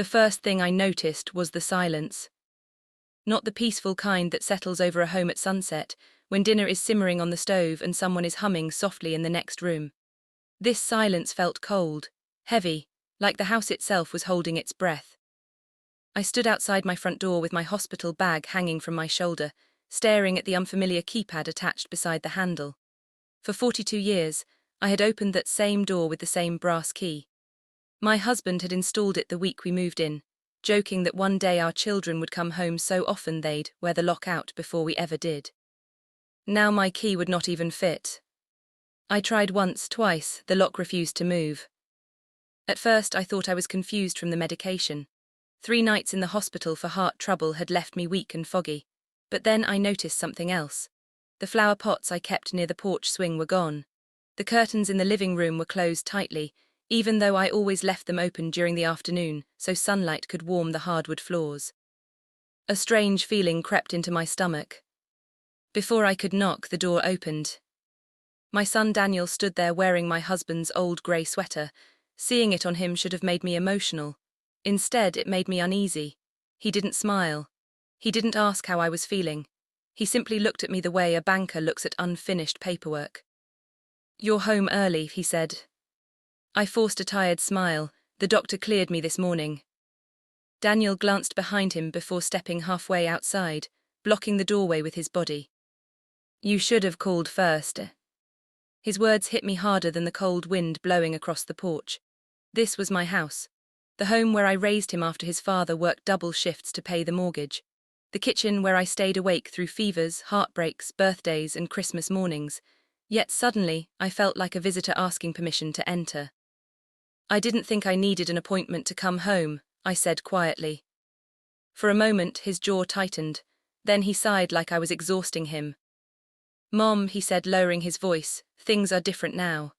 The first thing I noticed was the silence. Not the peaceful kind that settles over a home at sunset, when dinner is simmering on the stove and someone is humming softly in the next room. This silence felt cold, heavy, like the house itself was holding its breath. I stood outside my front door with my hospital bag hanging from my shoulder, staring at the unfamiliar keypad attached beside the handle. For 42 years, I had opened that same door with the same brass key. My husband had installed it the week we moved in, joking that one day our children would come home so often they'd wear the lock out before we ever did. Now my key would not even fit. I tried once, twice, the lock refused to move. At first I thought I was confused from the medication. 3 nights in the hospital for heart trouble had left me weak and foggy. But then I noticed something else. The flower pots I kept near the porch swing were gone. The curtains in the living room were closed tightly, even though I always left them open during the afternoon so sunlight could warm the hardwood floors. A strange feeling crept into my stomach. Before I could knock, the door opened. My son Daniel stood there wearing my husband's old grey sweater. Seeing it on him should have made me emotional. Instead, it made me uneasy. He didn't smile. He didn't ask how I was feeling. He simply looked at me the way a banker looks at unfinished paperwork. "You're home early," he said. I forced a tired smile. "The doctor cleared me this morning." Daniel glanced behind him before stepping halfway outside, blocking the doorway with his body. "You should have called first." His words hit me harder than the cold wind blowing across the porch. This was my house. The home where I raised him after his father worked double shifts to pay the mortgage. The kitchen where I stayed awake through fevers, heartbreaks, birthdays, and Christmas mornings. Yet suddenly, I felt like a visitor asking permission to enter. "I didn't think I needed an appointment to come home," I said quietly. For a moment, his jaw tightened. Then he sighed like I was exhausting him. "Mom," he said, lowering his voice, "things are different now."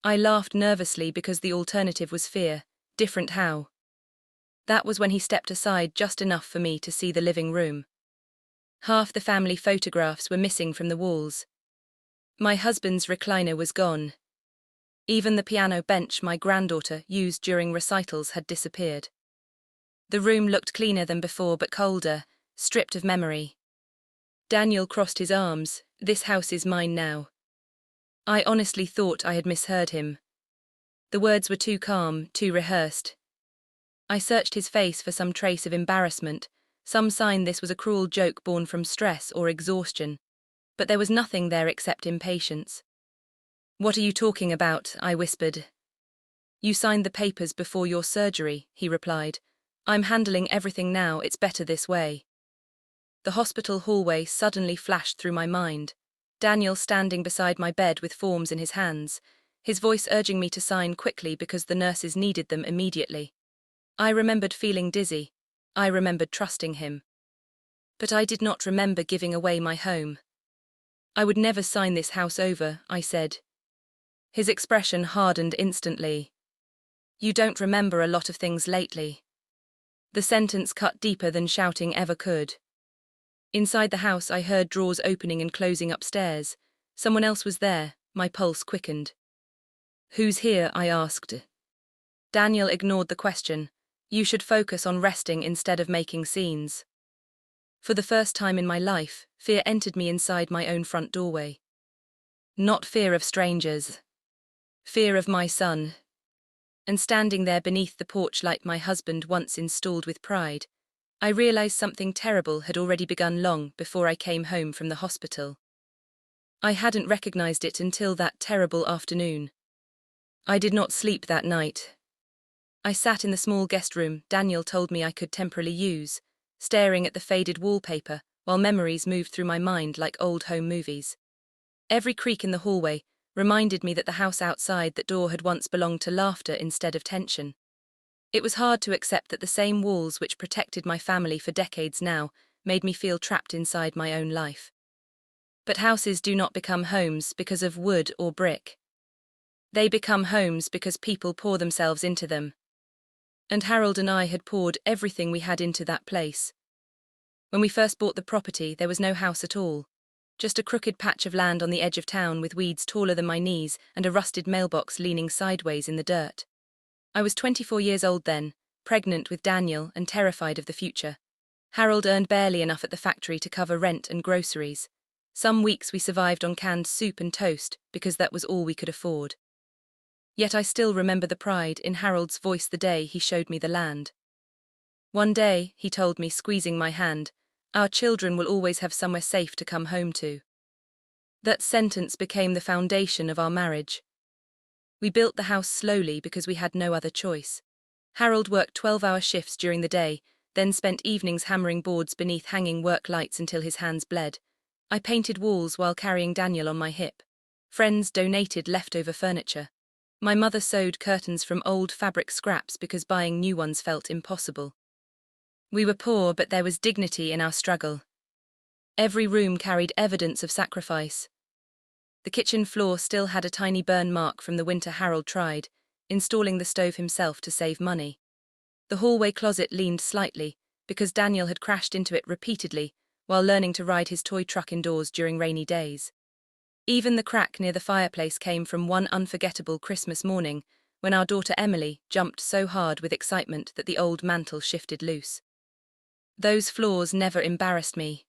I laughed nervously because the alternative was fear. Different how? That was when he stepped aside just enough for me to see the living room. Half the family photographs were missing from the walls. My husband's recliner was gone. Even the piano bench my granddaughter used during recitals had disappeared. The room looked cleaner than before but colder, stripped of memory. Daniel crossed his arms. "This house is mine now." I honestly thought I had misheard him. The words were too calm, too rehearsed. I searched his face for some trace of embarrassment, some sign this was a cruel joke born from stress or exhaustion. But there was nothing there except impatience. "What are you talking about?" I whispered. "You signed the papers before your surgery," he replied. "I'm handling everything now, it's better this way." The hospital hallway suddenly flashed through my mind. Daniel standing beside my bed with forms in his hands, his voice urging me to sign quickly because the nurses needed them immediately. I remembered feeling dizzy. I remembered trusting him. But I did not remember giving away my home. "I would never sign this house over," I said. His expression hardened instantly. "You don't remember a lot of things lately." The sentence cut deeper than shouting ever could. Inside the house, I heard drawers opening and closing upstairs. Someone else was there. My pulse quickened. "Who's here?" I asked. Daniel ignored the question. "You should focus on resting instead of making scenes." For the first time in my life, fear entered me inside my own front doorway. Not fear of strangers. Fear of my son. And standing there beneath the porch light my husband once installed with pride, I realized something terrible had already begun long before I came home from the hospital. I hadn't recognized it until that terrible afternoon. I did not sleep that night. I sat in the small guest room Daniel told me I could temporarily use, staring at the faded wallpaper while memories moved through my mind like old home movies. Every creak in the hallway reminded me that the house outside that door had once belonged to laughter instead of tension. It was hard to accept that the same walls which protected my family for decades now made me feel trapped inside my own life. But houses do not become homes because of wood or brick. They become homes because people pour themselves into them. And Harold and I had poured everything we had into that place. When we first bought the property, there was no house at all. Just a crooked patch of land on the edge of town with weeds taller than my knees and a rusted mailbox leaning sideways in the dirt. I was 24 years old then, pregnant with Daniel and terrified of the future. Harold earned barely enough at the factory to cover rent and groceries. Some weeks we survived on canned soup and toast because that was all we could afford. Yet I still remember the pride in Harold's voice the day he showed me the land. One day, he told me, squeezing my hand, "Our children will always have somewhere safe to come home to." That sentence became the foundation of our marriage. We built the house slowly because we had no other choice. Harold worked 12-hour shifts during the day, then spent evenings hammering boards beneath hanging work lights until his hands bled. I painted walls while carrying Daniel on my hip. Friends donated leftover furniture. My mother sewed curtains from old fabric scraps because buying new ones felt impossible. We were poor, but there was dignity in our struggle. Every room carried evidence of sacrifice. The kitchen floor still had a tiny burn mark from the winter Harold tried, installing the stove himself to save money. The hallway closet leaned slightly, because Daniel had crashed into it repeatedly while learning to ride his toy truck indoors during rainy days. Even the crack near the fireplace came from one unforgettable Christmas morning when our daughter Emily jumped so hard with excitement that the old mantel shifted loose. Those flaws never embarrassed me.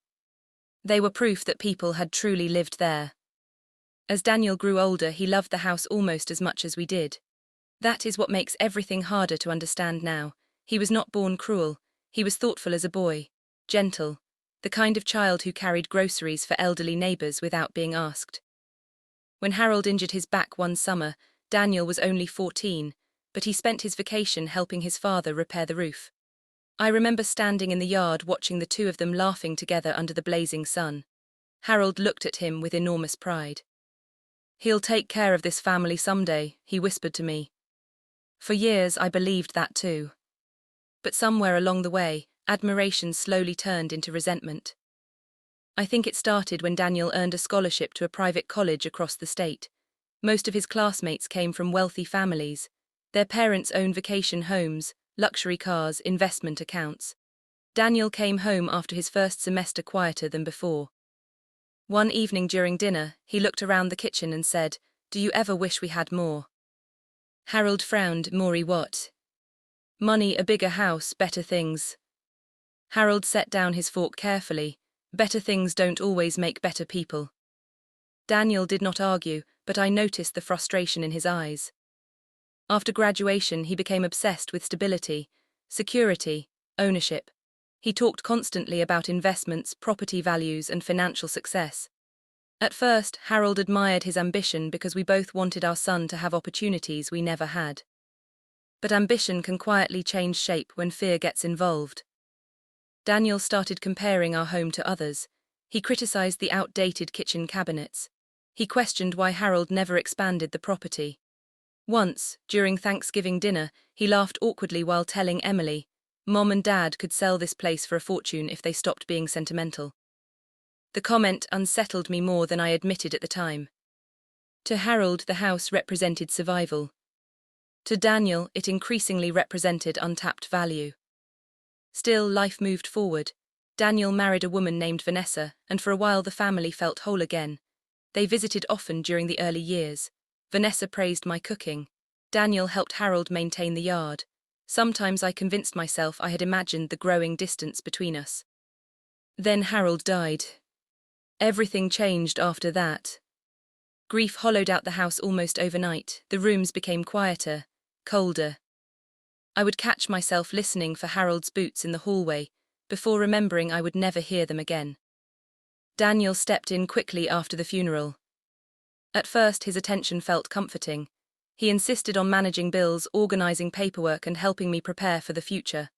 They were proof that people had truly lived there. As Daniel grew older, he loved the house almost as much as we did. That is what makes everything harder to understand now. He was not born cruel. He was thoughtful as a boy, gentle, the kind of child who carried groceries for elderly neighbors without being asked. When Harold injured his back one summer, Daniel was only 14, but he spent his vacation helping his father repair the roof. I remember standing in the yard watching the two of them laughing together under the blazing sun. Harold looked at him with enormous pride. "He'll take care of this family someday," he whispered to me. For years I believed that too. But somewhere along the way, admiration slowly turned into resentment. I think it started when Daniel earned a scholarship to a private college across the state. Most of his classmates came from wealthy families. Their parents owned vacation homes, luxury cars, investment accounts. Daniel came home after his first semester quieter than before. One evening during dinner, he looked around the kitchen and said, "Do you ever wish we had more?" Harold frowned. "Maury, what?" "Money, a bigger house, better things." Harold set down his fork carefully. "Better things don't always make better people." Daniel did not argue, but I noticed the frustration in his eyes. After graduation, he became obsessed with stability, security, ownership. He talked constantly about investments, property values, and financial success. At first, Harold admired his ambition because we both wanted our son to have opportunities we never had. But ambition can quietly change shape when fear gets involved. Daniel started comparing our home to others. He criticized the outdated kitchen cabinets. He questioned why Harold never expanded the property. Once, during Thanksgiving dinner, he laughed awkwardly while telling Emily, "Mom and Dad could sell this place for a fortune if they stopped being sentimental." The comment unsettled me more than I admitted at the time. To Harold, the house represented survival. To Daniel, it increasingly represented untapped value. Still, life moved forward. Daniel married a woman named Vanessa, and for a while the family felt whole again. They visited often during the early years. Vanessa praised my cooking. Daniel helped Harold maintain the yard. Sometimes I convinced myself I had imagined the growing distance between us. Then Harold died. Everything changed after that. Grief hollowed out the house almost overnight. The rooms became quieter, colder. I would catch myself listening for Harold's boots in the hallway, before remembering I would never hear them again. Daniel stepped in quickly after the funeral. At first, his attention felt comforting. He insisted on managing bills, organizing paperwork, and helping me prepare for the future.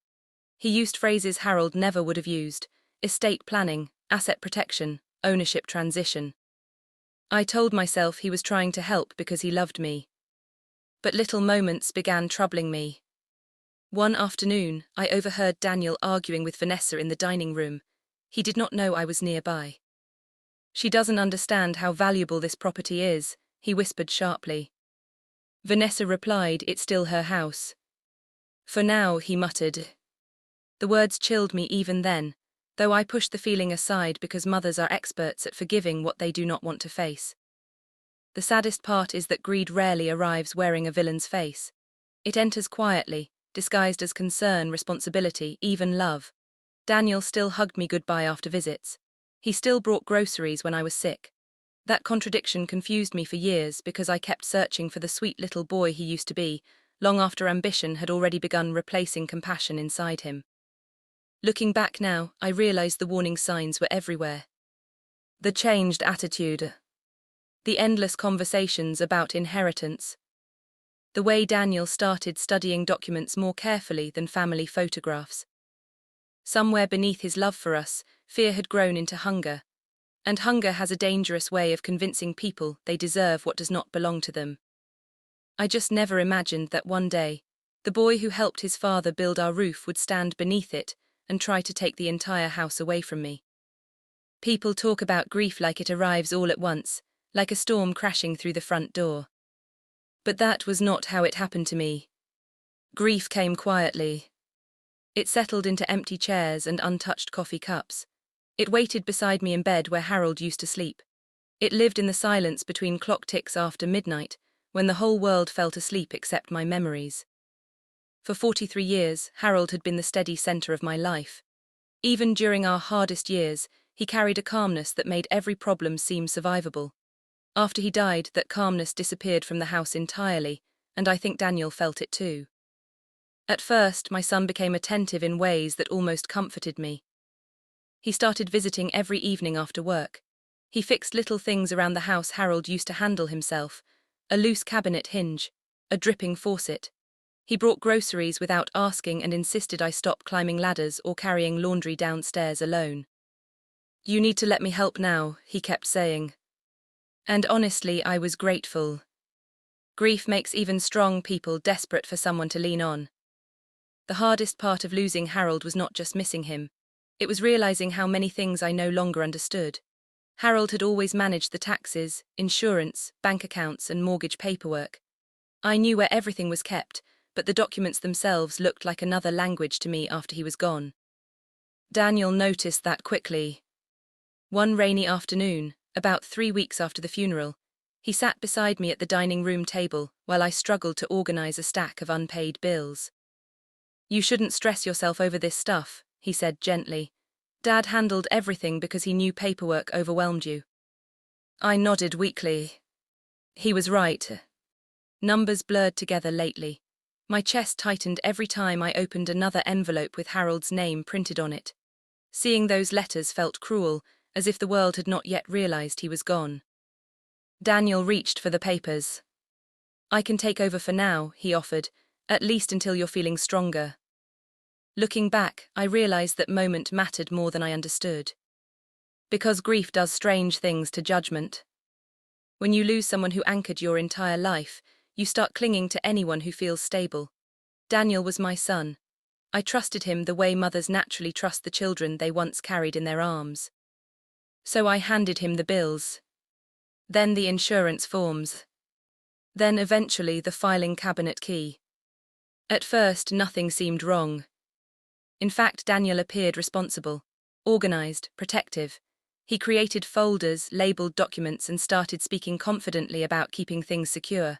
He used phrases Harold never would have used: estate planning, asset protection, ownership transition. I told myself he was trying to help because he loved me. But little moments began troubling me. One afternoon, I overheard Daniel arguing with Vanessa in the dining room. He did not know I was nearby. "She doesn't understand how valuable this property is," he whispered sharply. Vanessa replied, "It's still her house." "For now," he muttered. The words chilled me even then, though I pushed the feeling aside because mothers are experts at forgiving what they do not want to face. The saddest part is that greed rarely arrives wearing a villain's face. It enters quietly, disguised as concern, responsibility, even love. Daniel still hugged me goodbye after visits. He still brought groceries when I was sick. That contradiction confused me for years because I kept searching for the sweet little boy he used to be, long after ambition had already begun replacing compassion inside him. Looking back now, I realized the warning signs were everywhere. The changed attitude. The endless conversations about inheritance. The way Daniel started studying documents more carefully than family photographs. Somewhere beneath his love for us, fear had grown into hunger. And hunger has a dangerous way of convincing people they deserve what does not belong to them. I just never imagined that one day, the boy who helped his father build our roof would stand beneath it and try to take the entire house away from me. People talk about grief like it arrives all at once, like a storm crashing through the front door. But that was not how it happened to me. Grief came quietly. It settled into empty chairs and untouched coffee cups. It waited beside me in bed where Harold used to sleep. It lived in the silence between clock ticks after midnight, when the whole world fell asleep except my memories. For 43 years, Harold had been the steady center of my life. Even during our hardest years, he carried a calmness that made every problem seem survivable. After he died, that calmness disappeared from the house entirely, and I think Daniel felt it too. At first, my son became attentive in ways that almost comforted me. He started visiting every evening after work. He fixed little things around the house Harold used to handle himself, a loose cabinet hinge, a dripping faucet. He brought groceries without asking and insisted I stop climbing ladders or carrying laundry downstairs alone. "You need to let me help now," he kept saying. And honestly, I was grateful. Grief makes even strong people desperate for someone to lean on. The hardest part of losing Harold was not just missing him. It was realizing how many things I no longer understood. Harold had always managed the taxes, insurance, bank accounts, and mortgage paperwork. I knew where everything was kept, but the documents themselves looked like another language to me after he was gone. Daniel noticed that quickly. One rainy afternoon, about 3 weeks after the funeral, he sat beside me at the dining room table while I struggled to organize a stack of unpaid bills. "You shouldn't stress yourself over this stuff," he said gently. "Dad handled everything because he knew paperwork overwhelmed you." I nodded weakly. He was right. Numbers blurred together lately. My chest tightened every time I opened another envelope with Harold's name printed on it. Seeing those letters felt cruel, as if the world had not yet realized he was gone. Daniel reached for the papers. "I can take over for now," he offered, "at least until you're feeling stronger." Looking back, I realized that moment mattered more than I understood. Because grief does strange things to judgment. When you lose someone who anchored your entire life, you start clinging to anyone who feels stable. Daniel was my son. I trusted him the way mothers naturally trust the children they once carried in their arms. So I handed him the bills. Then the insurance forms. Then eventually the filing cabinet key. At first, nothing seemed wrong. In fact, Daniel appeared responsible, organized, protective. He created folders, labeled documents, and started speaking confidently about keeping things secure.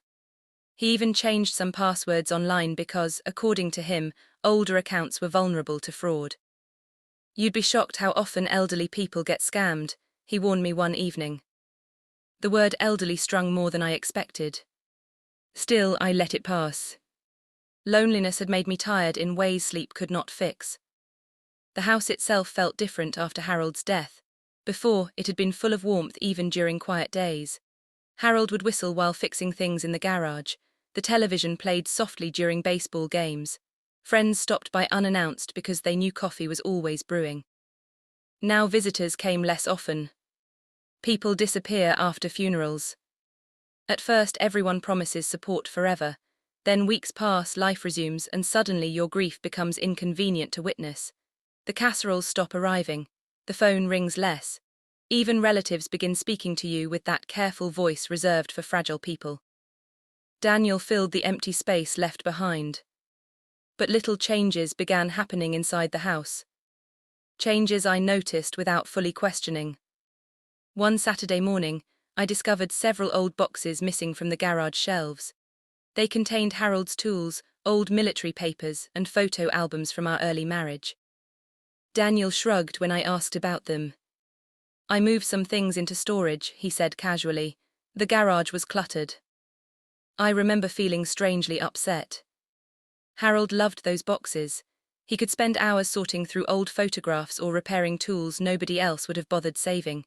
He even changed some passwords online because, according to him, older accounts were vulnerable to fraud. "You'd be shocked how often elderly people get scammed," he warned me one evening. The word elderly stung more than I expected. Still, I let it pass. Loneliness had made me tired in ways sleep could not fix. The house itself felt different after Harold's death. Before, it had been full of warmth even during quiet days. Harold would whistle while fixing things in the garage. The television played softly during baseball games. Friends stopped by unannounced because they knew coffee was always brewing. Now visitors came less often. People disappear after funerals. At first, everyone promises support forever. Then weeks pass, life resumes, and suddenly your grief becomes inconvenient to witness. The casseroles stop arriving. The phone rings less. Even relatives begin speaking to you with that careful voice reserved for fragile people. Daniel filled the empty space left behind. But little changes began happening inside the house. Changes I noticed without fully questioning. One Saturday morning, I discovered several old boxes missing from the garage shelves. They contained Harold's tools, old military papers and photo albums from our early marriage. Daniel shrugged when I asked about them. I moved some things into storage, he said casually. The garage was cluttered. I remember feeling strangely upset. Harold loved those boxes. He could spend hours sorting through old photographs or repairing tools nobody else would have bothered saving.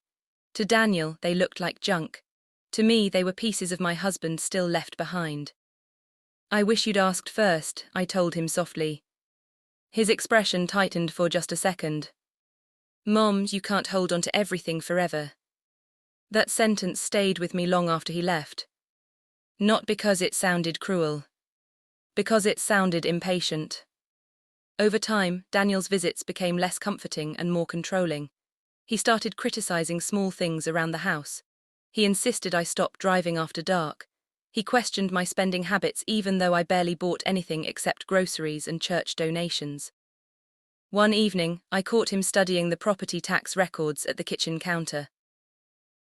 To Daniel, they looked like junk. To me, they were pieces of my husband still left behind. I wish you'd asked first, I told him softly. His expression tightened for just a second. Mom, you can't hold on to everything forever. That sentence stayed with me long after he left. Not because it sounded cruel. Because it sounded impatient. Over time, Daniel's visits became less comforting and more controlling. He started criticizing small things around the house. He insisted I stop driving after dark. He questioned my spending habits even though I barely bought anything except groceries and church donations. One evening, I caught him studying the property tax records at the kitchen counter.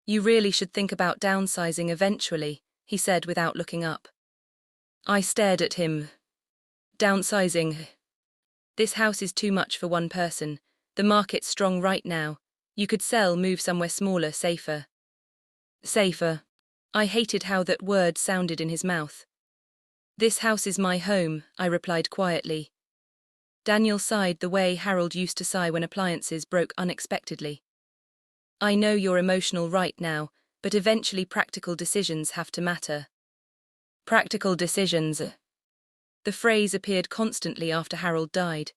You really should think about downsizing eventually, he said without looking up. I stared at him. Downsizing. This house is too much for one person. The market's strong right now. You could sell, move somewhere smaller, safer. Safer. I hated how that word sounded in his mouth. This house is my home, I replied quietly. Daniel sighed the way Harold used to sigh when appliances broke unexpectedly. I know you're emotional right now, but eventually practical decisions have to matter. Practical decisions. The phrase appeared constantly after Harold died.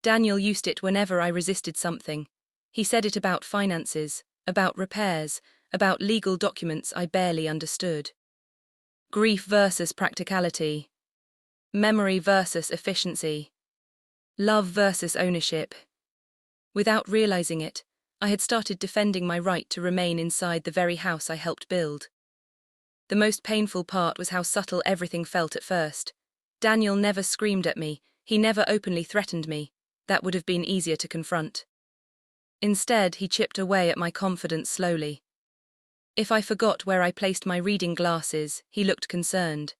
Daniel used it whenever I resisted something. He said it about finances, about repairs, about legal documents I barely understood. Grief versus practicality. Memory versus efficiency. Love versus ownership. Without realizing it, I had started defending my right to remain inside the very house I helped build. The most painful part was how subtle everything felt at first. Daniel never screamed at me, he never openly threatened me. That would have been easier to confront. Instead, he chipped away at my confidence slowly. If I forgot where I placed my reading glasses, he looked concerned.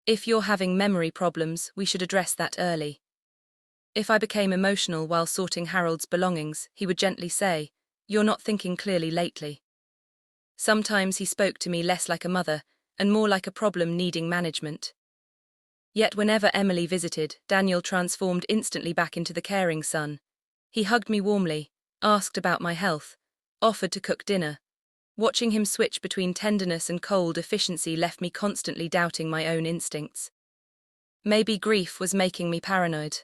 If you're having memory problems, we should address that early. If I became emotional while sorting Harold's belongings, he would gently say, "You're not thinking clearly lately." Sometimes he spoke to me less like a mother, and more like a problem needing management. Yet whenever Emily visited, Daniel transformed instantly back into the caring son. He hugged me warmly, asked about my health, offered to cook dinner. Watching him switch between tenderness and cold efficiency left me constantly doubting my own instincts. Maybe grief was making me paranoid.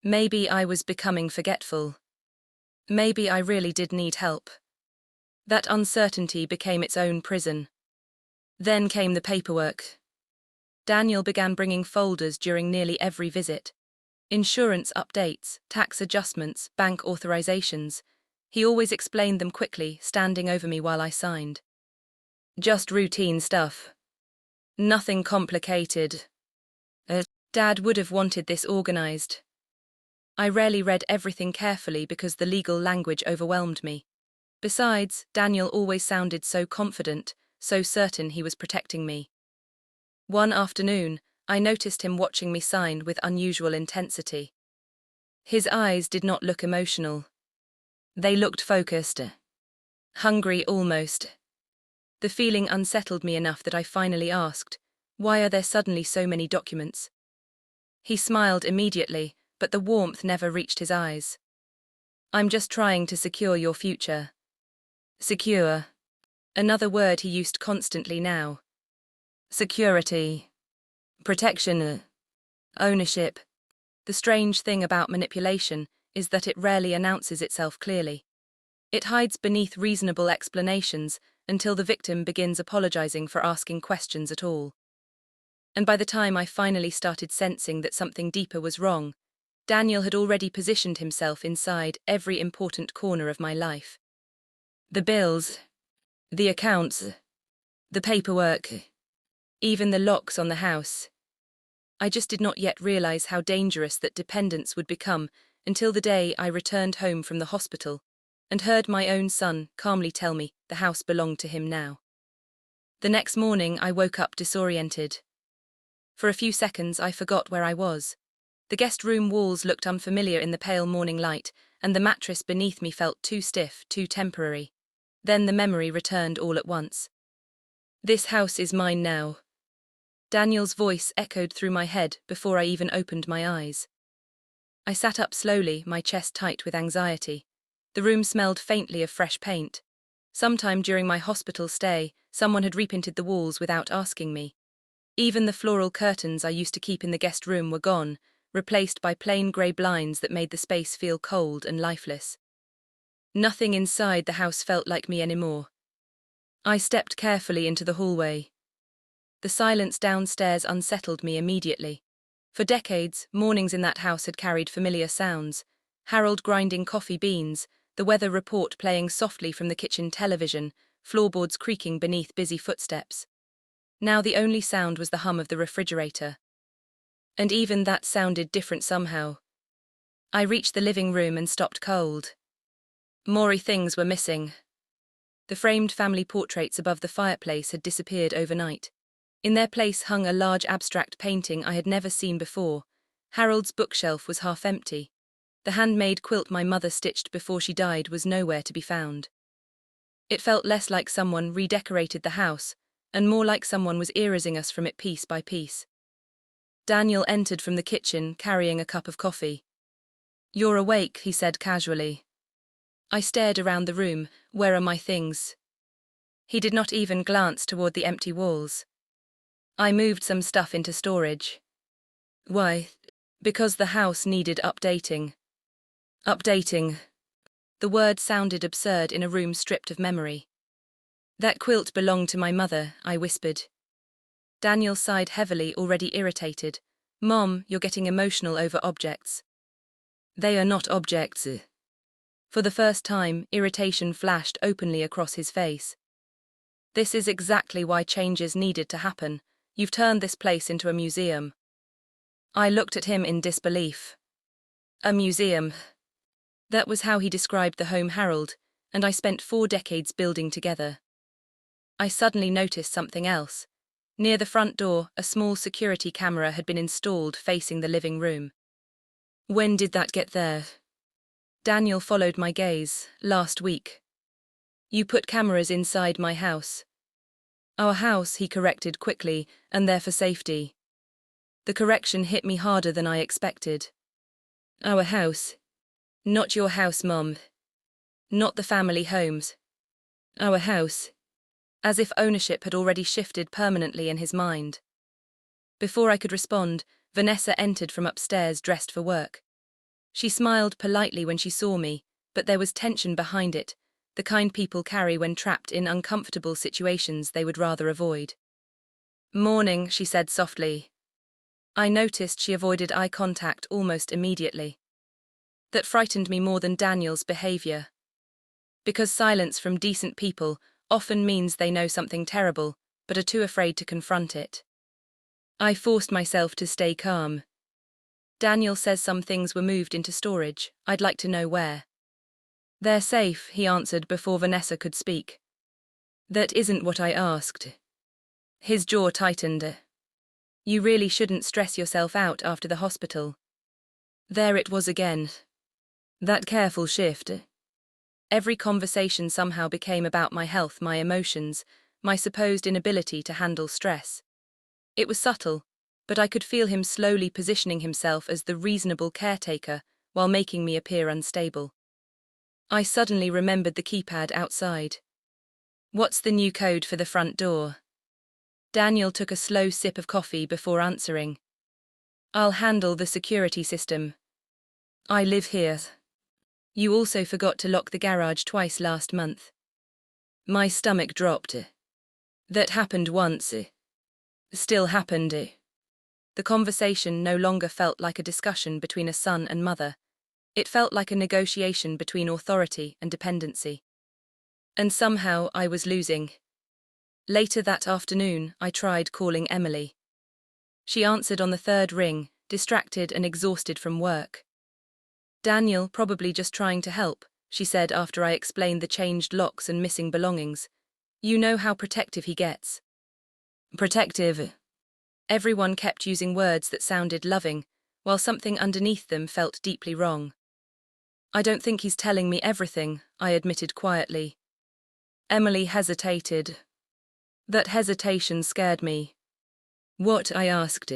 Maybe I was becoming forgetful. Maybe I really did need help. That uncertainty became its own prison. Then came the paperwork. Daniel began bringing folders during nearly every visit. Insurance updates, tax adjustments, bank authorizations. He always explained them quickly, standing over me while I signed. Just routine stuff. Nothing complicated. Dad would have wanted this organized. I rarely read everything carefully because the legal language overwhelmed me. Besides, Daniel always sounded so confident, so certain he was protecting me. One afternoon, I noticed him watching me sign with unusual intensity. His eyes did not look emotional. They looked focused. Hungry almost. The feeling unsettled me enough that I finally asked, "Why are there suddenly so many documents?" He smiled immediately, but the warmth never reached his eyes. "I'm just trying to secure your future." Secure. Another word he used constantly now. Security. Protection. Ownership. The strange thing about manipulation is that it rarely announces itself clearly. It hides beneath reasonable explanations until the victim begins apologizing for asking questions at all. And by the time I finally started sensing that something deeper was wrong, Daniel had already positioned himself inside every important corner of my life. The bills, the accounts, the paperwork, even the locks on the house. I just did not yet realize how dangerous that dependence would become until the day I returned home from the hospital and heard my own son calmly tell me the house belonged to him now. The next morning I woke up disoriented. For a few seconds I forgot where I was. The guest room walls looked unfamiliar in the pale morning light, and the mattress beneath me felt too stiff, too temporary. Then the memory returned all at once. This house is mine now. Daniel's voice echoed through my head before I even opened my eyes. I sat up slowly, my chest tight with anxiety. The room smelled faintly of fresh paint. Sometime during my hospital stay, someone had repainted the walls without asking me. Even the floral curtains I used to keep in the guest room were gone, replaced by plain grey blinds that made the space feel cold and lifeless. Nothing inside the house felt like me anymore. I stepped carefully into the hallway. The silence downstairs unsettled me immediately. For decades, mornings in that house had carried familiar sounds: Harold grinding coffee beans, the weather report playing softly from the kitchen television, floorboards creaking beneath busy footsteps. Now the only sound was the hum of the refrigerator. And even that sounded different somehow. I reached the living room and stopped cold. More things were missing. The framed family portraits above the fireplace had disappeared overnight. In their place hung a large abstract painting I had never seen before. Harold's bookshelf was half empty. The handmade quilt my mother stitched before she died was nowhere to be found. It felt less like someone redecorated the house, and more like someone was erasing us from it piece by piece. Daniel entered from the kitchen, carrying a cup of coffee. "You're awake," he said casually. I stared around the room. "Where are my things?" He did not even glance toward the empty walls. "I moved some stuff into storage." "Why?" "Because the house needed updating." Updating. The word sounded absurd in a room stripped of memory. "That quilt belonged to my mother," I whispered. Daniel sighed heavily, already irritated. "Mom, you're getting emotional over objects." "They are not objects." For the first time, irritation flashed openly across his face. "This is exactly why changes needed to happen. You've turned this place into a museum." I looked at him in disbelief. A museum. That was how he described the home Harold, and I spent 4 decades building together. I suddenly noticed something else. Near the front door, a small security camera had been installed facing the living room. "When did that get there?" Daniel followed my gaze. "Last week." "You put cameras inside my house." "Our house," he corrected quickly, "and they're for safety." The correction hit me harder than I expected. "Our house." "Not your house, Mom. Not the family homes. Our house." As if ownership had already shifted permanently in his mind. Before I could respond, Vanessa entered from upstairs dressed for work. She smiled politely when she saw me, but there was tension behind it, the kind people carry when trapped in uncomfortable situations they would rather avoid. "Morning," she said softly. I noticed she avoided eye contact almost immediately. That frightened me more than Daniel's behavior. Because silence from decent people often means they know something terrible, but are too afraid to confront it. I forced myself to stay calm. "Daniel says some things were moved into storage. I'd like to know where." "They're safe," he answered before Vanessa could speak. "That isn't what I asked." His jaw tightened. "You really shouldn't stress yourself out after the hospital." There it was again. That careful shift. Every conversation somehow became about my health, my emotions, my supposed inability to handle stress. It was subtle, but I could feel him slowly positioning himself as the reasonable caretaker while making me appear unstable. I suddenly remembered the keypad outside. "What's the new code for the front door?" Daniel took a slow sip of coffee before answering. "I'll handle the security system. I live here." "You also forgot to lock the garage twice last month." My stomach dropped. "That happened once. Still happened." The conversation no longer felt like a discussion between a son and mother. It felt like a negotiation between authority and dependency. And somehow I was losing. Later that afternoon, I tried calling Emily. She answered on the 3rd ring, distracted and exhausted from work. "Daniel, probably just trying to help," she said after I explained the changed locks and missing belongings. "You know how protective he gets." "Protective?" Everyone kept using words that sounded loving, while something underneath them felt deeply wrong. I don't think he's telling me everything, I admitted quietly. Emily hesitated. That hesitation scared me. What? I asked.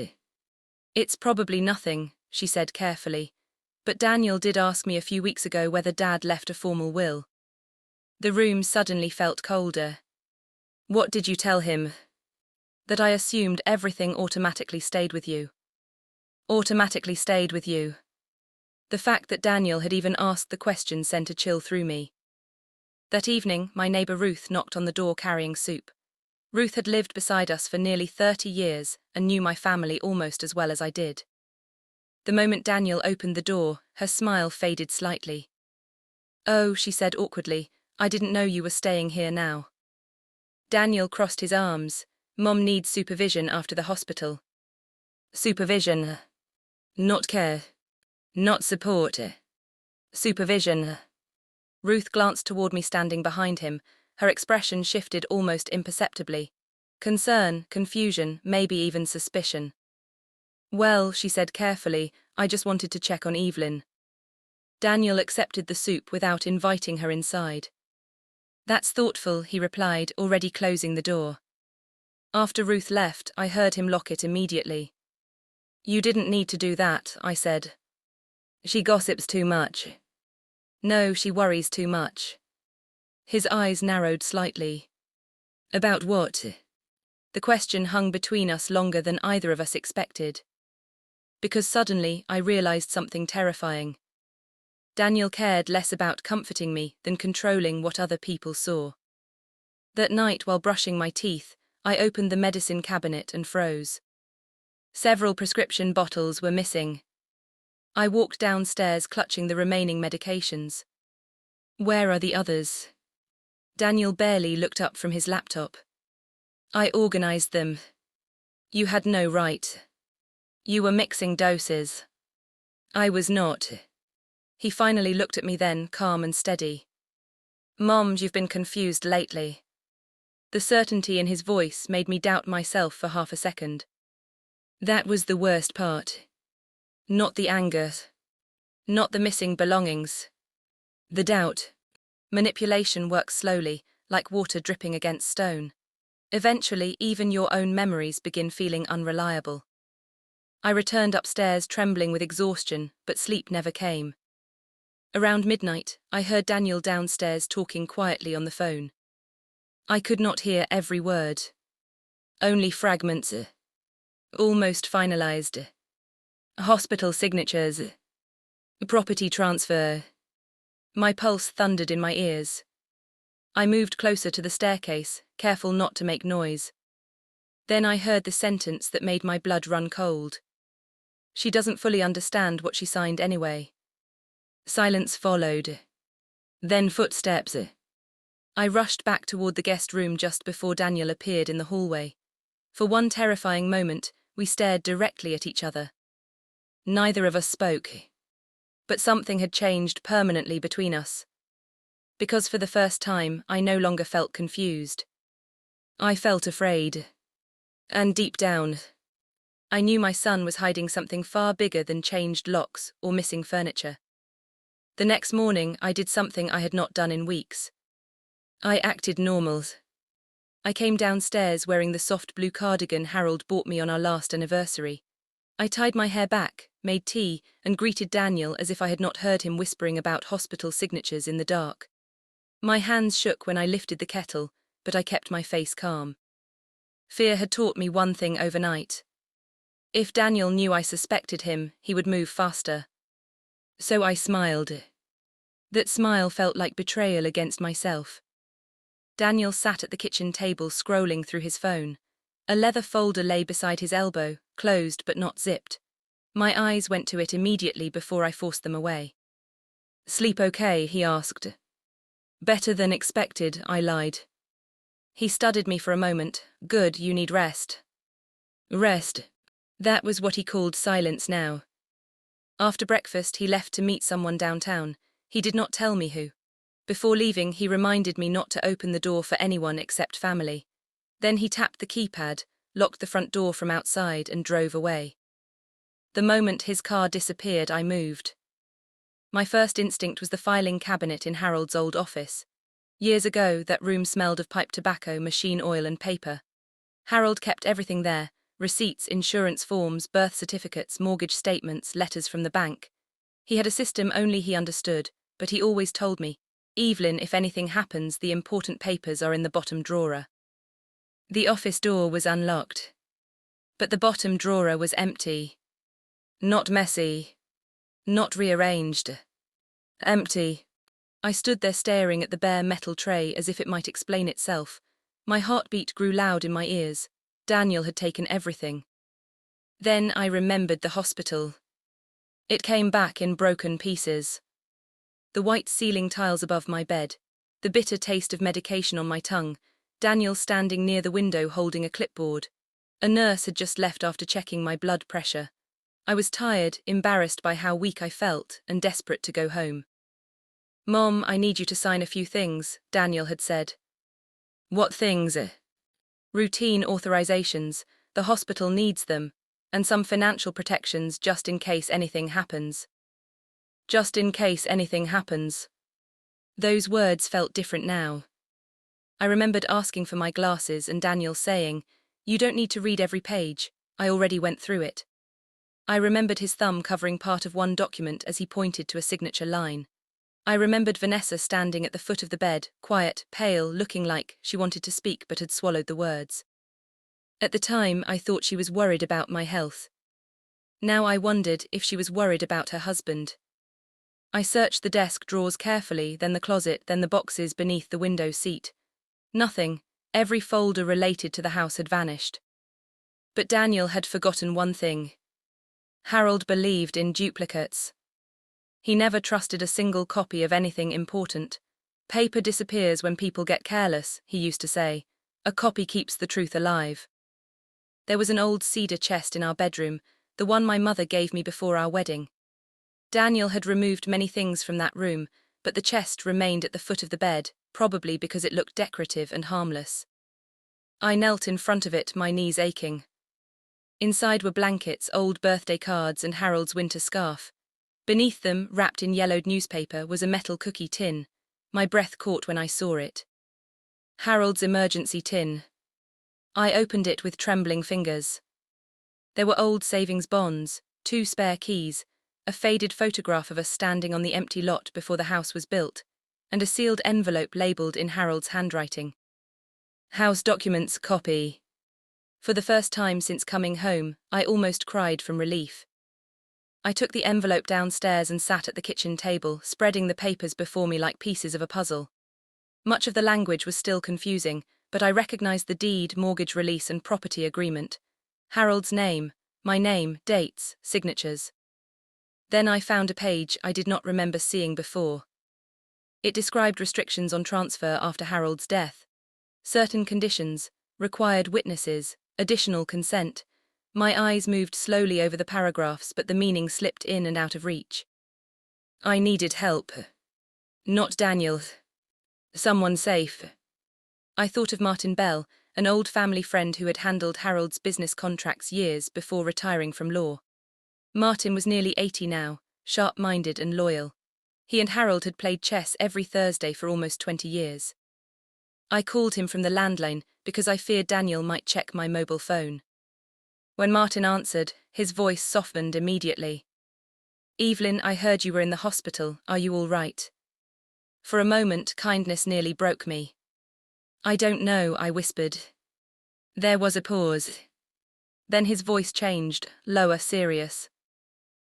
It's probably nothing, she said carefully. But Daniel did ask me a few weeks ago whether Dad left a formal will. The room suddenly felt colder. What did you tell him? That I assumed everything automatically stayed with you. Automatically stayed with you. The fact that Daniel had even asked the question sent a chill through me. That evening, my neighbor Ruth knocked on the door carrying soup. Ruth had lived beside us for nearly 30 years and knew my family almost as well as I did. The moment Daniel opened the door, her smile faded slightly. Oh, she said awkwardly, I didn't know you were staying here now. Daniel crossed his arms. Mom needs supervision after the hospital. Supervision. Not care. Not support. Supervision. Ruth glanced toward me standing behind him. Her expression shifted almost imperceptibly. Concern, confusion, maybe even suspicion. Well, she said carefully, I just wanted to check on Evelyn. Daniel accepted the soup without inviting her inside. That's thoughtful, he replied, already closing the door. After Ruth left, I heard him lock it immediately. You didn't need to do that, I said. She gossips too much. No, she worries too much. His eyes narrowed slightly. About what? The question hung between us longer than either of us expected. Because suddenly I realized something terrifying. Daniel cared less about comforting me than controlling what other people saw. That night, while brushing my teeth, I opened the medicine cabinet and froze. Several prescription bottles were missing. I walked downstairs clutching the remaining medications. Where are the others? Daniel barely looked up from his laptop. I organized them. You had no right. You were mixing doses. I was not. He finally looked at me then, calm and steady. Mom, you've been confused lately. The certainty in his voice made me doubt myself for half a second. That was the worst part. Not the anger. Not the missing belongings. The doubt. Manipulation works slowly, like water dripping against stone. Eventually, even your own memories begin feeling unreliable. I returned upstairs trembling with exhaustion, but sleep never came. Around midnight, I heard Daniel downstairs talking quietly on the phone. I could not hear every word. Only fragments. Almost finalized. Hospital signatures. Property transfer. My pulse thundered in my ears. I moved closer to the staircase, careful not to make noise. Then I heard the sentence that made my blood run cold. She doesn't fully understand what she signed anyway. Silence followed. Then footsteps. I rushed back toward the guest room just before Daniel appeared in the hallway. For one terrifying moment, we stared directly at each other. Neither of us spoke. But something had changed permanently between us. Because for the first time, I no longer felt confused. I felt afraid. And deep down, I knew my son was hiding something far bigger than changed locks or missing furniture. The next morning, I did something I had not done in weeks. I acted normal. I came downstairs wearing the soft blue cardigan Harold bought me on our last anniversary. I tied my hair back, made tea, and greeted Daniel as if I had not heard him whispering about hospital signatures in the dark. My hands shook when I lifted the kettle, but I kept my face calm. Fear had taught me one thing overnight. If Daniel knew I suspected him, he would move faster. So I smiled. That smile felt like betrayal against myself. Daniel sat at the kitchen table scrolling through his phone. A leather folder lay beside his elbow, closed but not zipped. My eyes went to it immediately before I forced them away. Sleep okay? He asked. Better than expected, I lied. He studied me for a moment. Good, you need rest. Rest. That was what he called silence now. After breakfast, he left to meet someone downtown. He did not tell me who. Before leaving, he reminded me not to open the door for anyone except family. Then he tapped the keypad, locked the front door from outside, and drove away. The moment his car disappeared, I moved. My first instinct was the filing cabinet in Harold's old office. Years ago, that room smelled of pipe tobacco, machine oil, and paper. Harold kept everything there: receipts, insurance forms, birth certificates, mortgage statements, letters from the bank. He had a system only he understood, but he always told me, "Evelyn, if anything happens, the important papers are in the bottom drawer." The office door was unlocked, but the bottom drawer was empty. Not messy, not rearranged. Empty. I stood there staring at the bare metal tray as if it might explain itself. My heartbeat grew loud in my ears. Daniel had taken everything. Then I remembered the hospital. It came back in broken pieces. The white ceiling tiles above my bed, the bitter taste of medication on my tongue, Daniel standing near the window holding a clipboard. A nurse had just left after checking my blood pressure. I was tired, embarrassed by how weak I felt, and desperate to go home. "Mom, I need you to sign a few things," Daniel had said. "What things?" "Routine authorizations. The hospital needs them. And some financial protections just in case anything happens." Just in case anything happens. Those words felt different now. I remembered asking for my glasses and Daniel saying, "You don't need to read every page. I already went through it." I remembered his thumb covering part of one document as he pointed to a signature line. I remembered Vanessa standing at the foot of the bed, quiet, pale, looking like she wanted to speak but had swallowed the words. At the time, I thought she was worried about my health. Now I wondered if she was worried about her husband. I searched the desk drawers carefully, then the closet, then the boxes beneath the window seat. Nothing. Every folder related to the house had vanished. But Daniel had forgotten one thing. Harold believed in duplicates. He never trusted a single copy of anything important. "Paper disappears when people get careless," he used to say. "A copy keeps the truth alive." There was an old cedar chest in our bedroom, the one my mother gave me before our wedding. Daniel had removed many things from that room, but the chest remained at the foot of the bed, probably because it looked decorative and harmless. I knelt in front of it, my knees aching. Inside were blankets, old birthday cards, and Harold's winter scarf. Beneath them, wrapped in yellowed newspaper, was a metal cookie tin. My breath caught when I saw it. Harold's emergency tin. I opened it with trembling fingers. There were old savings bonds, 2 spare keys, a faded photograph of us standing on the empty lot before the house was built, and a sealed envelope labelled in Harold's handwriting. "House documents, copy." For the first time since coming home, I almost cried from relief. I took the envelope downstairs and sat at the kitchen table, spreading the papers before me like pieces of a puzzle. Much of the language was still confusing, but I recognized the deed, mortgage release, and property agreement. Harold's name, my name, dates, signatures. Then I found a page I did not remember seeing before. It described restrictions on transfer after Harold's death. Certain conditions, required witnesses, additional consent. My eyes moved slowly over the paragraphs, but the meaning slipped in and out of reach. I needed help. Not Daniel. Someone safe. I thought of Martin Bell, an old family friend who had handled Harold's business contracts years before retiring from law. Martin was nearly 80 now, sharp-minded and loyal. He and Harold had played chess every Thursday for almost 20 years. I called him from the landline because I feared Daniel might check my mobile phone. When Martin answered, his voice softened immediately. "Evelyn, I heard you were in the hospital. Are you all right?" For a moment, kindness nearly broke me. "I don't know," I whispered. There was a pause. Then his voice changed, lower, serious.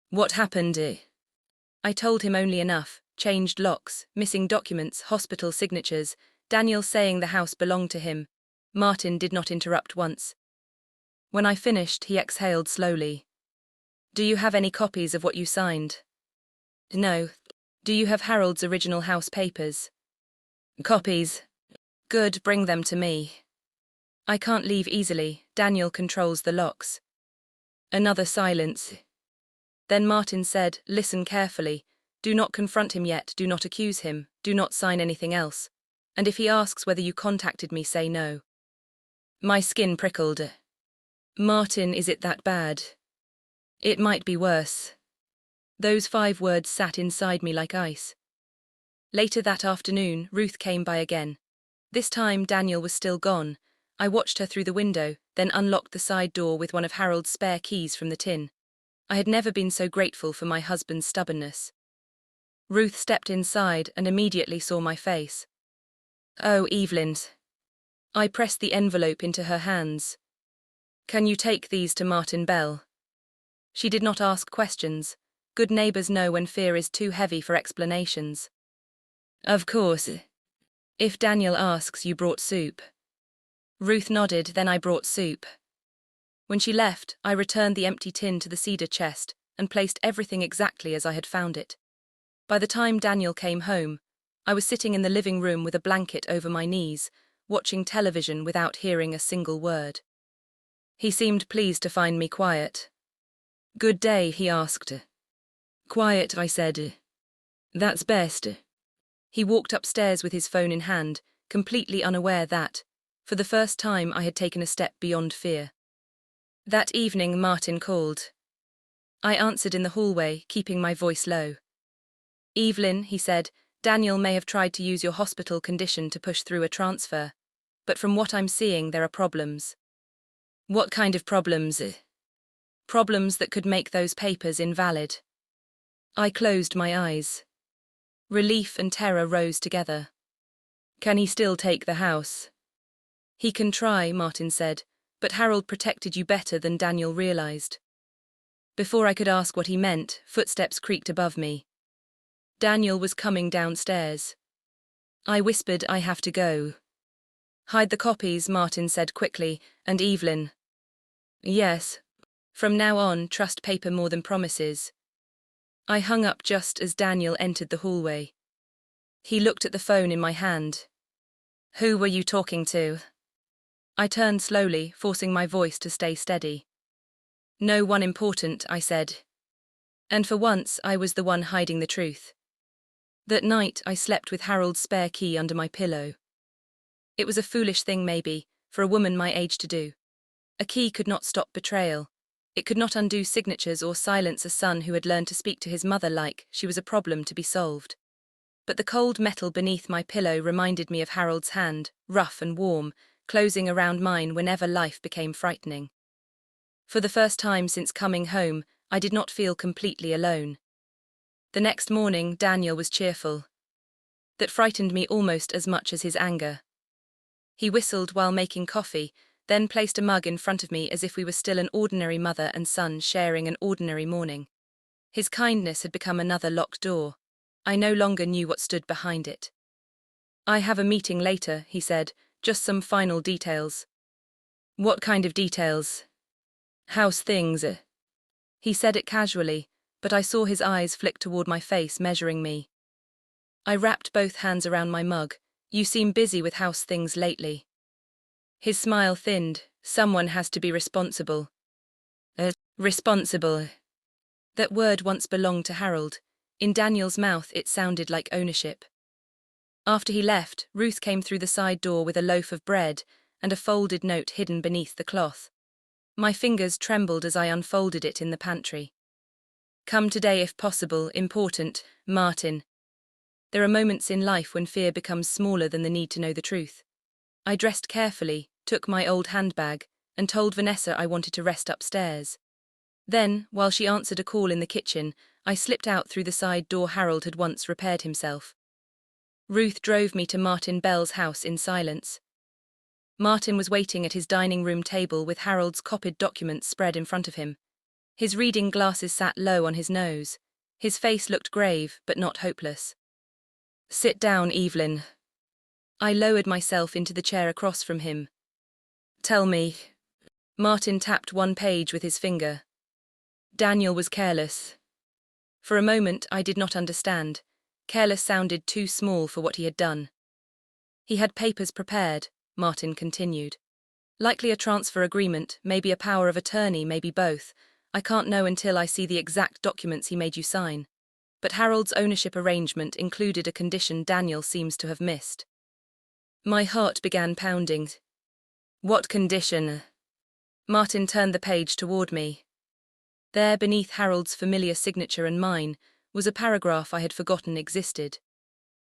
"What happened?" I told him only enough: changed locks, missing documents, hospital signatures, Daniel saying the house belonged to him. Martin did not interrupt once. When I finished, he exhaled slowly. "Do you have any copies of what you signed?" "No." "Do you have Harold's original house papers?" "Copies." "Good, bring them to me." "I can't leave easily. Daniel controls the locks." Another silence. Then Martin said, "Listen carefully. Do not confront him yet, do not accuse him, do not sign anything else. And if he asks whether you contacted me, say no." My skin prickled. Martin, is it that bad? It might be worse. Those 5 words sat inside me like ice. Later that afternoon, Ruth came by again. This time, Daniel was still gone. I watched her through the window, then unlocked the side door with one of Harold's spare keys from the tin. I had never been so grateful for my husband's stubbornness. Ruth stepped inside and immediately saw my face. Oh, Evelyn. I pressed the envelope into her hands. Can you take these to Martin Bell? She did not ask questions. Good neighbors know when fear is too heavy for explanations. Of course. If Daniel asks, you brought soup. Ruth nodded, then I brought soup. When she left, I returned the empty tin to the cedar chest and placed everything exactly as I had found it. By the time Daniel came home, I was sitting in the living room with a blanket over my knees, watching television without hearing a single word. He seemed pleased to find me quiet. Good day, he asked. Quiet, I said. That's best. He walked upstairs with his phone in hand, completely unaware that, for the first time, I had taken a step beyond fear. That evening, Martin called. I answered in the hallway, keeping my voice low. Evelyn, he said, Daniel may have tried to use your hospital condition to push through a transfer, but from what I'm seeing, there are problems. What kind of problems? Problems that could make those papers invalid. I closed my eyes. Relief and terror rose together. Can he still take the house? He can try, Martin said, but Harold protected you better than Daniel realized. Before I could ask what he meant, footsteps creaked above me. Daniel was coming downstairs. I whispered, I have to go. Hide the copies, Martin said quickly, and Evelyn. Yes. From now on, trust paper more than promises. I hung up just as Daniel entered the hallway. He looked at the phone in my hand. Who were you talking to? I turned slowly, forcing my voice to stay steady. No one important, I said. And for once, I was the one hiding the truth. That night, I slept with Harold's spare key under my pillow. It was a foolish thing, maybe, for a woman my age to do. A key could not stop betrayal. It could not undo signatures or silence a son who had learned to speak to his mother like she was a problem to be solved. But the cold metal beneath my pillow reminded me of Harold's hand, rough and warm, closing around mine whenever life became frightening. For the first time since coming home, I did not feel completely alone. The next morning, Daniel was cheerful. That frightened me almost as much as his anger. He whistled while making coffee, then placed a mug in front of me as if we were still an ordinary mother and son sharing an ordinary morning. His kindness had become another locked door. I no longer knew what stood behind it. I have a meeting later, he said, just some final details. What kind of details? How's things? He said it casually, but I saw his eyes flick toward my face, measuring me. I wrapped both hands around my mug. You seem busy with house things lately. His smile thinned. Someone has to be responsible. Responsible. That word once belonged to Harold. In Daniel's mouth, it sounded like ownership. After he left, Ruth came through the side door with a loaf of bread and a folded note hidden beneath the cloth. My fingers trembled as I unfolded it in the pantry. Come today if possible, important, Martin. There are moments in life when fear becomes smaller than the need to know the truth. I dressed carefully, took my old handbag, and told Vanessa I wanted to rest upstairs. Then, while she answered a call in the kitchen, I slipped out through the side door Harold had once repaired himself. Ruth drove me to Martin Bell's house in silence. Martin was waiting at his dining room table with Harold's copied documents spread in front of him. His reading glasses sat low on his nose. His face looked grave, but not hopeless. Sit down, Evelyn. I lowered myself into the chair across from him. Tell me. Martin tapped one page with his finger. Daniel was careless. For a moment, I did not understand. Careless sounded too small for what he had done. He had papers prepared, Martin continued. Likely a transfer agreement, maybe a power of attorney, maybe both. I can't know until I see the exact documents he made you sign. But Harold's ownership arrangement included a condition Daniel seems to have missed. My heart began pounding. What condition? Martin turned the page toward me. There, beneath Harold's familiar signature and mine, was a paragraph I had forgotten existed.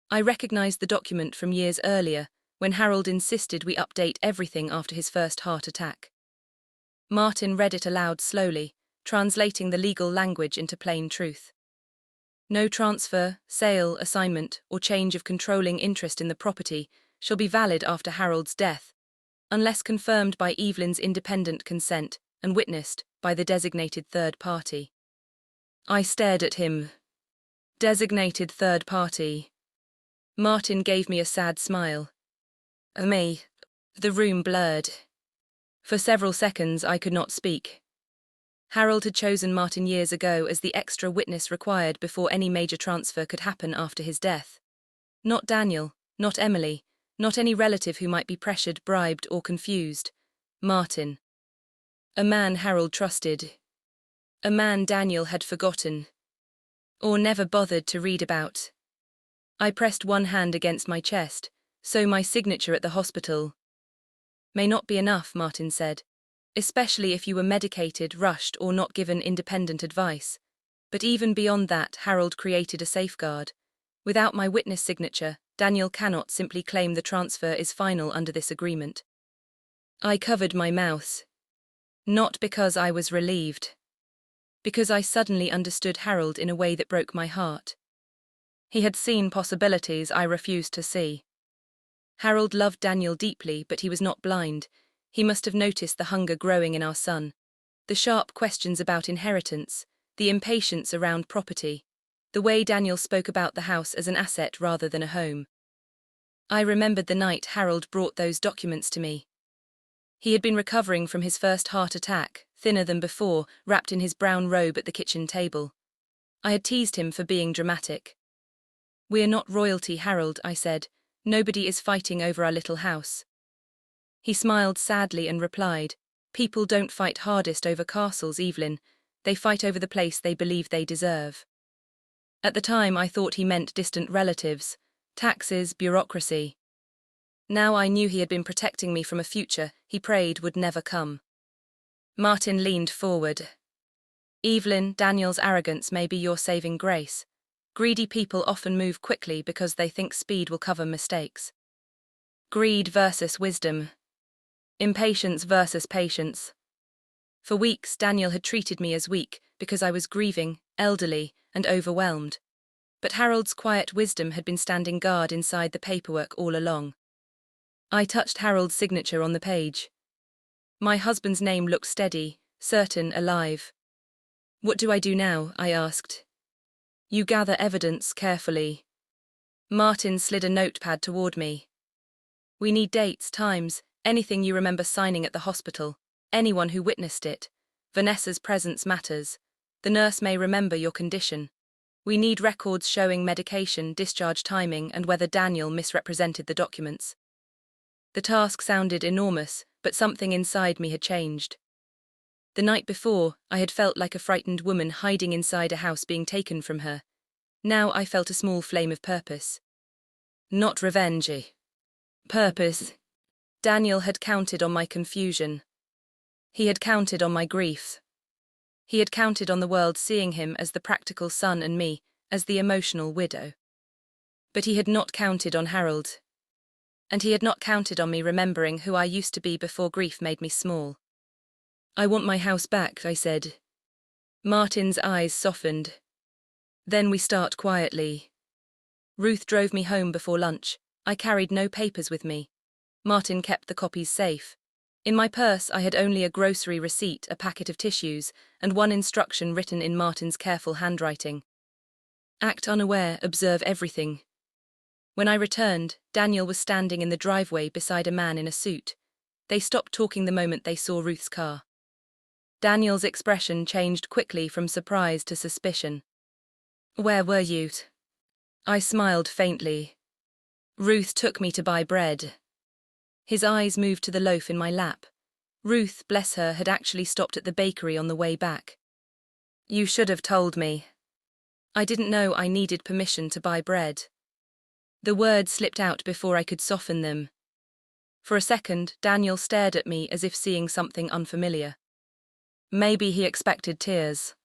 I recognized the document from years earlier, when Harold insisted we update everything after his first heart attack. Martin read it aloud slowly, translating the legal language into plain truth. No transfer, sale, assignment, or change of controlling interest in the property shall be valid after Harold's death, unless confirmed by Evelyn's independent consent and witnessed by the designated third party. I stared at him. Designated third party. Martin gave me a sad smile. Me. The room blurred. For several seconds I could not speak. Harold had chosen Martin years ago as the extra witness required before any major transfer could happen after his death. Not Daniel, not Emily, not any relative who might be pressured, bribed, or confused. Martin. A man Harold trusted. A man Daniel had forgotten. Or never bothered to read about. I pressed one hand against my chest, so my signature at the hospital. May not be enough, Martin said. Especially if you were medicated, rushed, or not given independent advice. But even beyond that, Harold created a safeguard. Without my witness signature, Daniel cannot simply claim the transfer is final under this agreement. I covered my mouth. Not because I was relieved. Because I suddenly understood Harold in a way that broke my heart. He had seen possibilities I refused to see. Harold loved Daniel deeply, but he was not blind. He must have noticed the hunger growing in our son, the sharp questions about inheritance, the impatience around property, the way Daniel spoke about the house as an asset rather than a home. I remembered the night Harold brought those documents to me. He had been recovering from his first heart attack, thinner than before, wrapped in his brown robe at the kitchen table. I had teased him for being dramatic. "We are not royalty, Harold," I said. "Nobody is fighting over our little house." He smiled sadly and replied, "People don't fight hardest over castles, Evelyn. They fight over the place they believe they deserve." At the time I thought he meant distant relatives, taxes, bureaucracy. Now I knew he had been protecting me from a future he prayed would never come. Martin leaned forward. "Evelyn, Daniel's arrogance may be your saving grace. Greedy people often move quickly because they think speed will cover mistakes. Greed versus wisdom. Impatience versus patience." For weeks, Daniel had treated me as weak because I was grieving, elderly, and overwhelmed. But Harold's quiet wisdom had been standing guard inside the paperwork all along. I touched Harold's signature on the page. My husband's name looked steady, certain, alive. "What do I do now?" I asked. "You gather evidence carefully." Martin slid a notepad toward me. "We need dates, times, anything you remember signing at the hospital, anyone who witnessed it. Vanessa's presence matters. The nurse may remember your condition. We need records showing medication, discharge timing, and whether Daniel misrepresented the documents." The task sounded enormous, but something inside me had changed. The night before, I had felt like a frightened woman hiding inside a house being taken from her. Now I felt a small flame of purpose. Not revenge. Purpose. Daniel had counted on my confusion. He had counted on my grief. He had counted on the world seeing him as the practical son and me as the emotional widow. But he had not counted on Harold. And he had not counted on me remembering who I used to be before grief made me small. "I want my house back," I said. Martin's eyes softened. "Then we start quietly." Ruth drove me home before lunch. I carried no papers with me. Martin kept the copies safe. In my purse I had only a grocery receipt, a packet of tissues, and one instruction written in Martin's careful handwriting. "Act unaware, observe everything." When I returned, Daniel was standing in the driveway beside a man in a suit. They stopped talking the moment they saw Ruth's car. Daniel's expression changed quickly from surprise to suspicion. "Where were you?" I smiled faintly. "Ruth took me to buy bread." His eyes moved to the loaf in my lap. Ruth, bless her, had actually stopped at the bakery on the way back. "You should have told me." "I didn't know I needed permission to buy bread." The words slipped out before I could soften them. For a second, Daniel stared at me as if seeing something unfamiliar. Maybe he expected tears.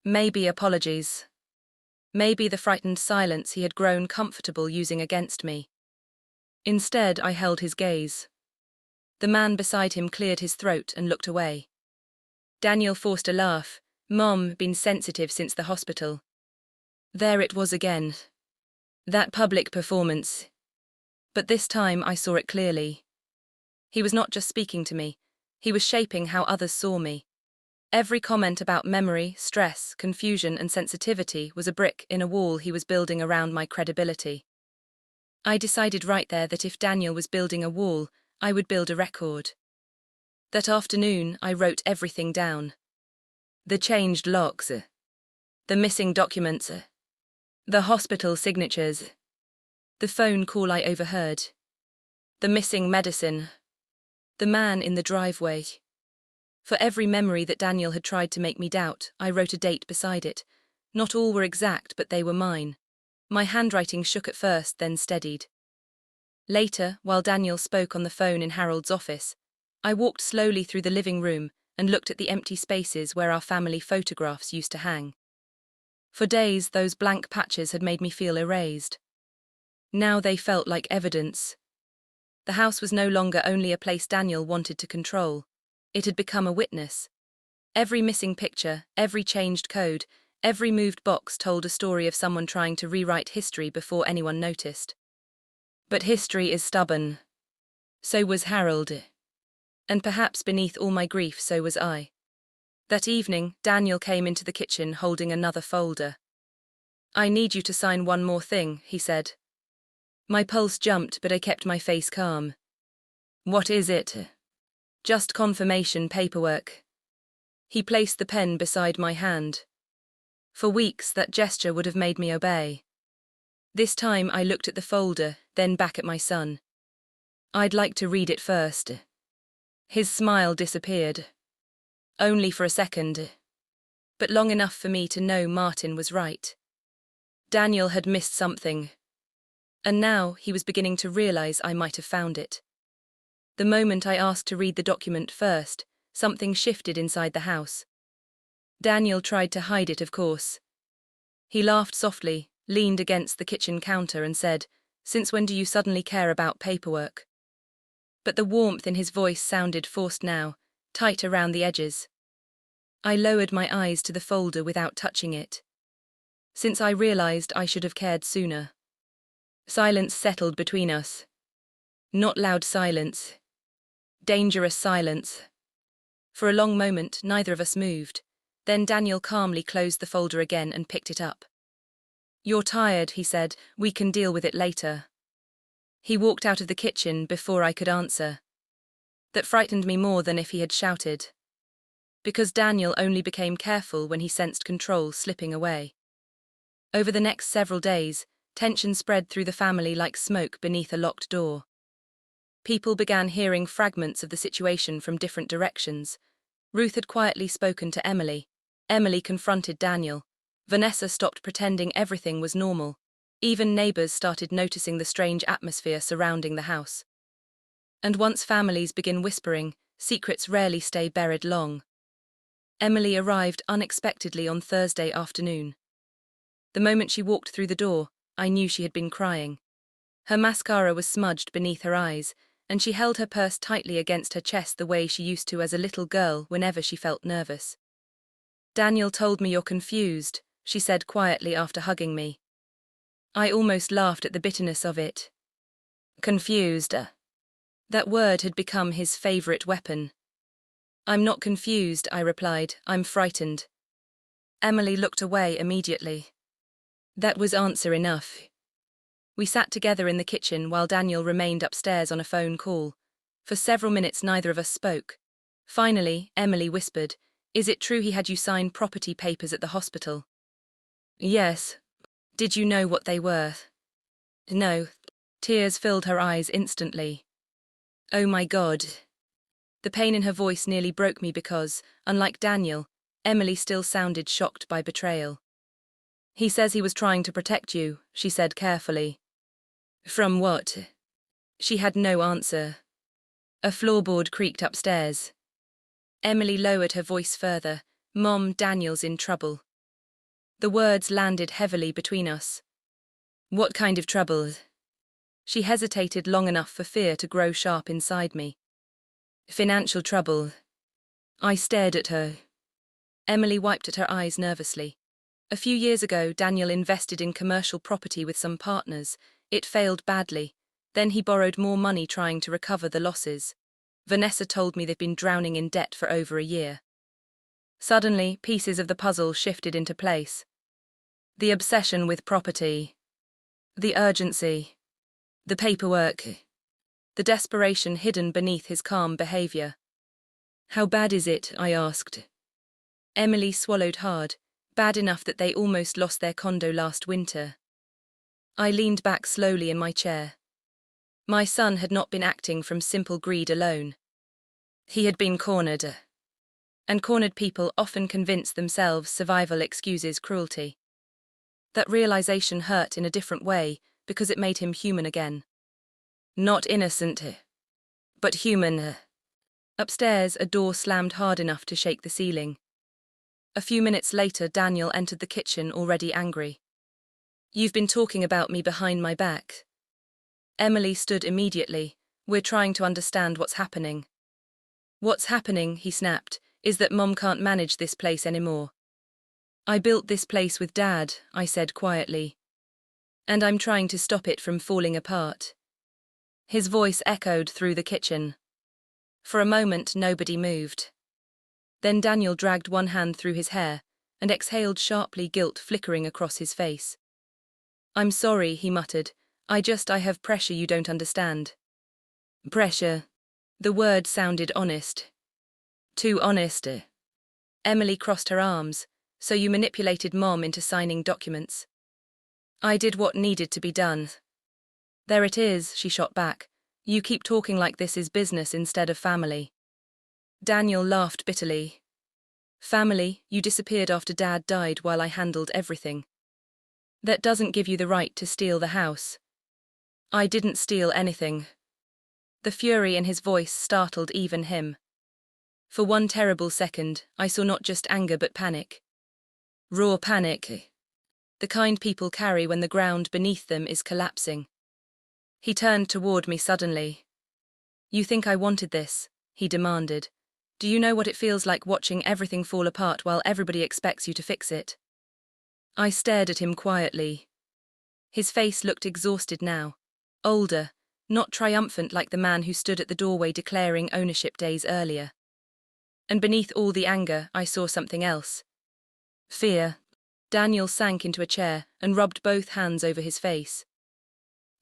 Maybe apologies. Maybe the frightened silence he had grown comfortable using against me. Instead, I held his gaze. The man beside him cleared his throat and looked away. Daniel forced a laugh. Mom, been sensitive since the hospital. There it was again. That public performance. But this time I saw it clearly. He was not just speaking to me. He was shaping how others saw me. Every comment about memory, stress, confusion, and sensitivity was a brick in a wall he was building around my credibility. I decided right there that if Daniel was building a wall, I would build a record. That afternoon, I wrote everything down. The changed locks. The missing documents. The hospital signatures. The phone call I overheard. The missing medicine. The man in the driveway. For every memory that Daniel had tried to make me doubt, I wrote a date beside it. Not all were exact, but they were mine. My handwriting shook at first, then steadied. Later, while Daniel spoke on the phone in Harold's office, I walked slowly through the living room and looked at the empty spaces where our family photographs used to hang. For days, those blank patches had made me feel erased. Now they felt like evidence. The house was no longer only a place Daniel wanted to control. It had become a witness. Every missing picture, every changed code, every moved box told a story of someone trying to rewrite history before anyone noticed. But history is stubborn. So was Harold. And perhaps beneath all my grief, so was I. That evening, Daniel came into the kitchen holding another folder. "I need you to sign one more thing," he said. My pulse jumped, but I kept my face calm. "What is it?" "Just confirmation paperwork." He placed the pen beside my hand. For weeks, that gesture would have made me obey. This time I looked at the folder, then back at my son. "I'd like to read it first." His smile disappeared. Only for a second. But long enough for me to know Martin was right. Daniel had missed something. And now he was beginning to realize I might have found it. The moment I asked to read the document first, something shifted inside the house. Daniel tried to hide it, of course. He laughed softly, leaned against the kitchen counter and said, "Since when do you suddenly care about paperwork?" But the warmth in his voice sounded forced now, tight around the edges. I lowered my eyes to the folder without touching it. Since I realized I should have cared sooner. Silence settled between us. Not loud silence. Dangerous silence. For a long moment, neither of us moved. Then Daniel calmly closed the folder again and picked it up. "You're tired," he said. "We can deal with it later." He walked out of the kitchen before I could answer. That frightened me more than if he had shouted. Because Daniel only became careful when he sensed control slipping away. Over the next several days, tension spread through the family like smoke beneath a locked door. People began hearing fragments of the situation from different directions. Ruth had quietly spoken to Emily. Emily confronted Daniel. Vanessa stopped pretending everything was normal. Even neighbors started noticing the strange atmosphere surrounding the house. And once families begin whispering, secrets rarely stay buried long. Emily arrived unexpectedly on Thursday afternoon. The moment she walked through the door, I knew she had been crying. Her mascara was smudged beneath her eyes, and she held her purse tightly against her chest the way she used to as a little girl whenever she felt nervous. "Daniel told me you're confused," she said quietly after hugging me. I almost laughed at the bitterness of it. Confused. That word had become his favorite weapon. "I'm not confused," I replied. "I'm frightened." Emily looked away immediately. That was answer enough. We sat together in the kitchen while Daniel remained upstairs on a phone call. For several minutes neither of us spoke. Finally, Emily whispered, "Is it true he had you sign property papers at the hospital?" "Yes." "Did you know what they were?" "No." Tears filled her eyes instantly. "Oh my God." The pain in her voice nearly broke me because, unlike Daniel, Emily still sounded shocked by betrayal. "He says he was trying to protect you," she said carefully. "From what?" She had no answer. A floorboard creaked upstairs. Emily lowered her voice further. Mom, Daniel's in trouble. The words landed heavily between us. What kind of trouble? She hesitated long enough for fear to grow sharp inside me. Financial trouble. I stared at her. Emily wiped at her eyes nervously. A few years ago, Daniel invested in commercial property with some partners. It failed badly. Then he borrowed more money trying to recover the losses. Vanessa told me they've been drowning in debt for over a year. Suddenly, pieces of the puzzle shifted into place. The obsession with property. The urgency. The paperwork. The desperation hidden beneath his calm behavior. How bad is it? I asked. Emily swallowed hard. Bad enough that they almost lost their condo last winter. I leaned back slowly in my chair. My son had not been acting from simple greed alone. He had been cornered. And cornered people often convince themselves survival excuses cruelty. That realization hurt in a different way because it made him human again. Not innocent, but human. Upstairs, a door slammed hard enough to shake the ceiling. A few minutes later, Daniel entered the kitchen, already angry. You've been talking about me behind my back. Emily stood immediately. We're trying to understand what's happening. What's happening, he snapped, is that Mom can't manage this place anymore. I built this place with Dad, I said quietly. And I'm trying to stop it from falling apart. His voice echoed through the kitchen. For a moment, nobody moved. Then Daniel dragged one hand through his hair and exhaled sharply, guilt flickering across his face. I'm sorry, he muttered. I have pressure you don't understand. Pressure. The word sounded honest. Too honest. Emily crossed her arms. So you manipulated Mom into signing documents. I did what needed to be done. There it is, she shot back. You keep talking like this is business instead of family. Daniel laughed bitterly. Family, you disappeared after Dad died while I handled everything. That doesn't give you the right to steal the house. I didn't steal anything. The fury in his voice startled even him. For one terrible second, I saw not just anger but panic. Raw panic. The kind people carry when the ground beneath them is collapsing. He turned toward me suddenly. You think I wanted this? He demanded. Do you know what it feels like watching everything fall apart while everybody expects you to fix it? I stared at him quietly. His face looked exhausted now. Older, not triumphant like the man who stood at the doorway declaring ownership days earlier. And beneath all the anger, I saw something else. Fear. Daniel sank into a chair and rubbed both hands over his face.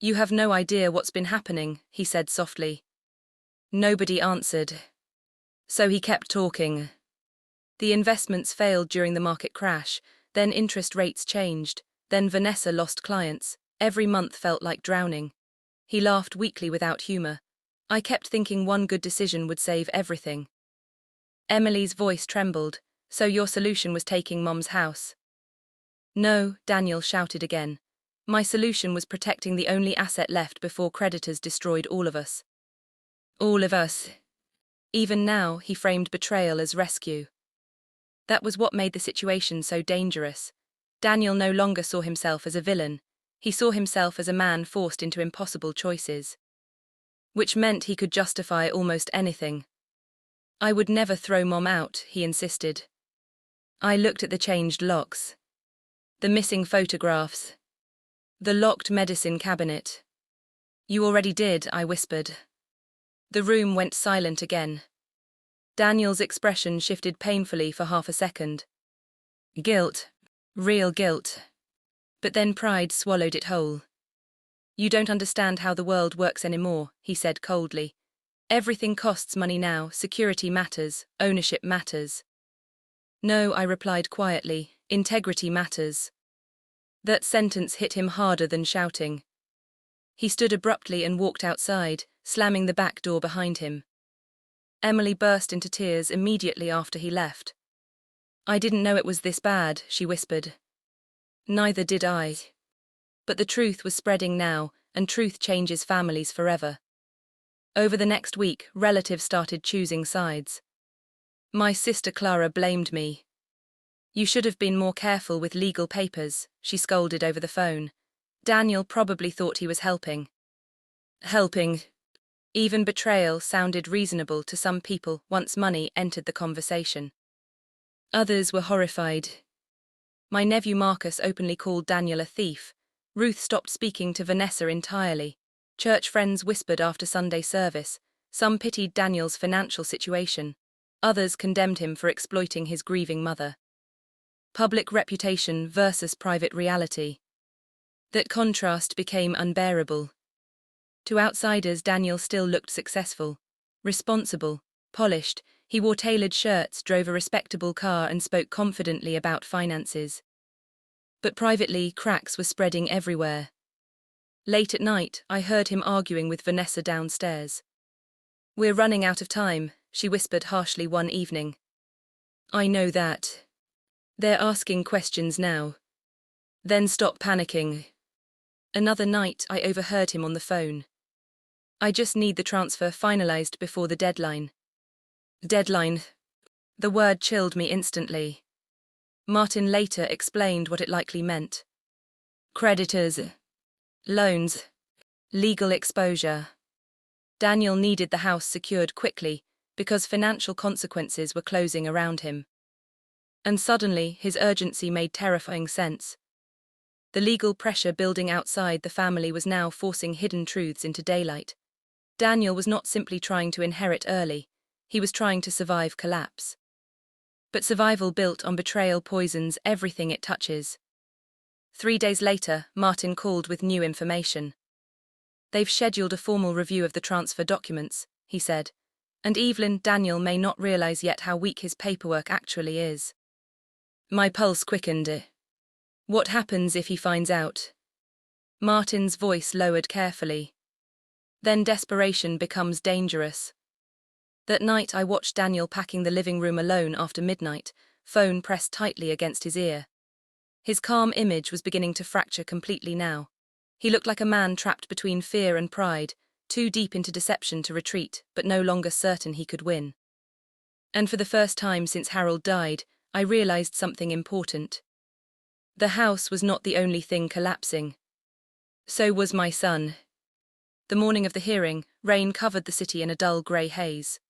You have no idea what's been happening, he said softly. Nobody answered. So he kept talking. The investments failed during the market crash, then interest rates changed, then Vanessa lost clients. Every month felt like drowning. He laughed weakly without humor. I kept thinking one good decision would save everything. Emily's voice trembled. So your solution was taking Mom's house? No, Daniel shouted again. My solution was protecting the only asset left before creditors destroyed all of us. All of us. Even now, he framed betrayal as rescue. That was what made the situation so dangerous. Daniel no longer saw himself as a villain. He saw himself as a man forced into impossible choices. Which meant he could justify almost anything. I would never throw Mom out, he insisted. I looked at the changed locks. The missing photographs. The locked medicine cabinet. You already did, I whispered. The room went silent again. Daniel's expression shifted painfully for half a second. Guilt. Real guilt. But then pride swallowed it whole. You don't understand how the world works anymore, he said coldly. Everything costs money now, security matters, ownership matters. No, I replied quietly, integrity matters. That sentence hit him harder than shouting. He stood abruptly and walked outside, slamming the back door behind him. Emily burst into tears immediately after he left. I didn't know it was this bad, she whispered. Neither did I. But the truth was spreading now, and truth changes families forever. Over the next week, relatives started choosing sides. My sister Clara blamed me. "You should have been more careful with legal papers," she scolded over the phone. Daniel probably thought he was helping. Helping. Even betrayal sounded reasonable to some people once money entered the conversation. Others were horrified. My nephew Marcus openly called Daniel a thief. Ruth stopped speaking to Vanessa entirely. Church friends whispered after Sunday service. Some pitied Daniel's financial situation. Others condemned him for exploiting his grieving mother. Public reputation versus private reality. That contrast became unbearable. To outsiders, Daniel still looked successful, responsible, polished. He wore tailored shirts, drove a respectable car, and spoke confidently about finances. But privately, cracks were spreading everywhere. Late at night, I heard him arguing with Vanessa downstairs. "We're running out of time," she whispered harshly one evening. "I know that. They're asking questions now. Then stop panicking." Another night, I overheard him on the phone. "I just need the transfer finalized before the deadline." Deadline. The word chilled me instantly. Martin later explained what it likely meant. Creditors. Loans. Legal exposure. Daniel needed the house secured quickly because financial consequences were closing around him. And suddenly, his urgency made terrifying sense. The legal pressure building outside the family was now forcing hidden truths into daylight. Daniel was not simply trying to inherit early, he was trying to survive collapse. But survival built on betrayal poisons everything it touches. 3 days later, Martin called with new information. "They've scheduled a formal review of the transfer documents," he said, "and Evelyn, Daniel may not realize yet how weak his paperwork actually is." My pulse quickened. What happens if he finds out? Martin's voice lowered carefully. Then desperation becomes dangerous. That night I watched Daniel packing the living room alone after midnight, phone pressed tightly against his ear. His calm image was beginning to fracture completely now. He looked like a man trapped between fear and pride, too deep into deception to retreat, but no longer certain he could win. And for the first time since Harold died, I realized something important. The house was not the only thing collapsing. So was my son. The morning of the hearing, rain covered the city in a dull grey haze.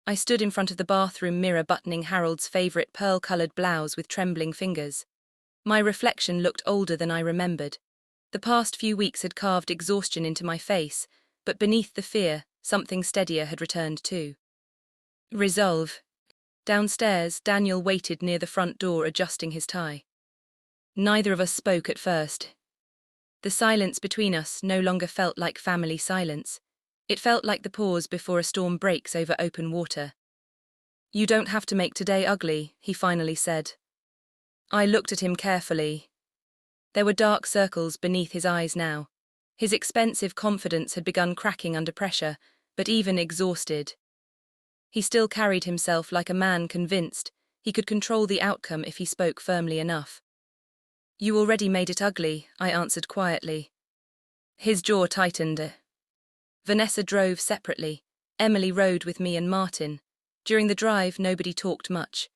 I stood in front of the bathroom mirror buttoning Harold's favorite pearl-colored blouse with trembling fingers. My reflection looked older than I remembered. The past few weeks had carved exhaustion into my face, but beneath the fear, something steadier had returned too. Resolve. Downstairs, Daniel waited near the front door adjusting his tie. Neither of us spoke at first. The silence between us no longer felt like family silence. It felt like the pause before a storm breaks over open water. "You don't have to make today ugly," he finally said. I looked at him carefully. There were dark circles beneath his eyes now. His expensive confidence had begun cracking under pressure, but even exhausted. He still carried himself like a man convinced he could control the outcome if he spoke firmly enough. "You already made it ugly," I answered quietly. His jaw tightened. Vanessa drove separately. Emily rode with me and Martin. During the drive, nobody talked much.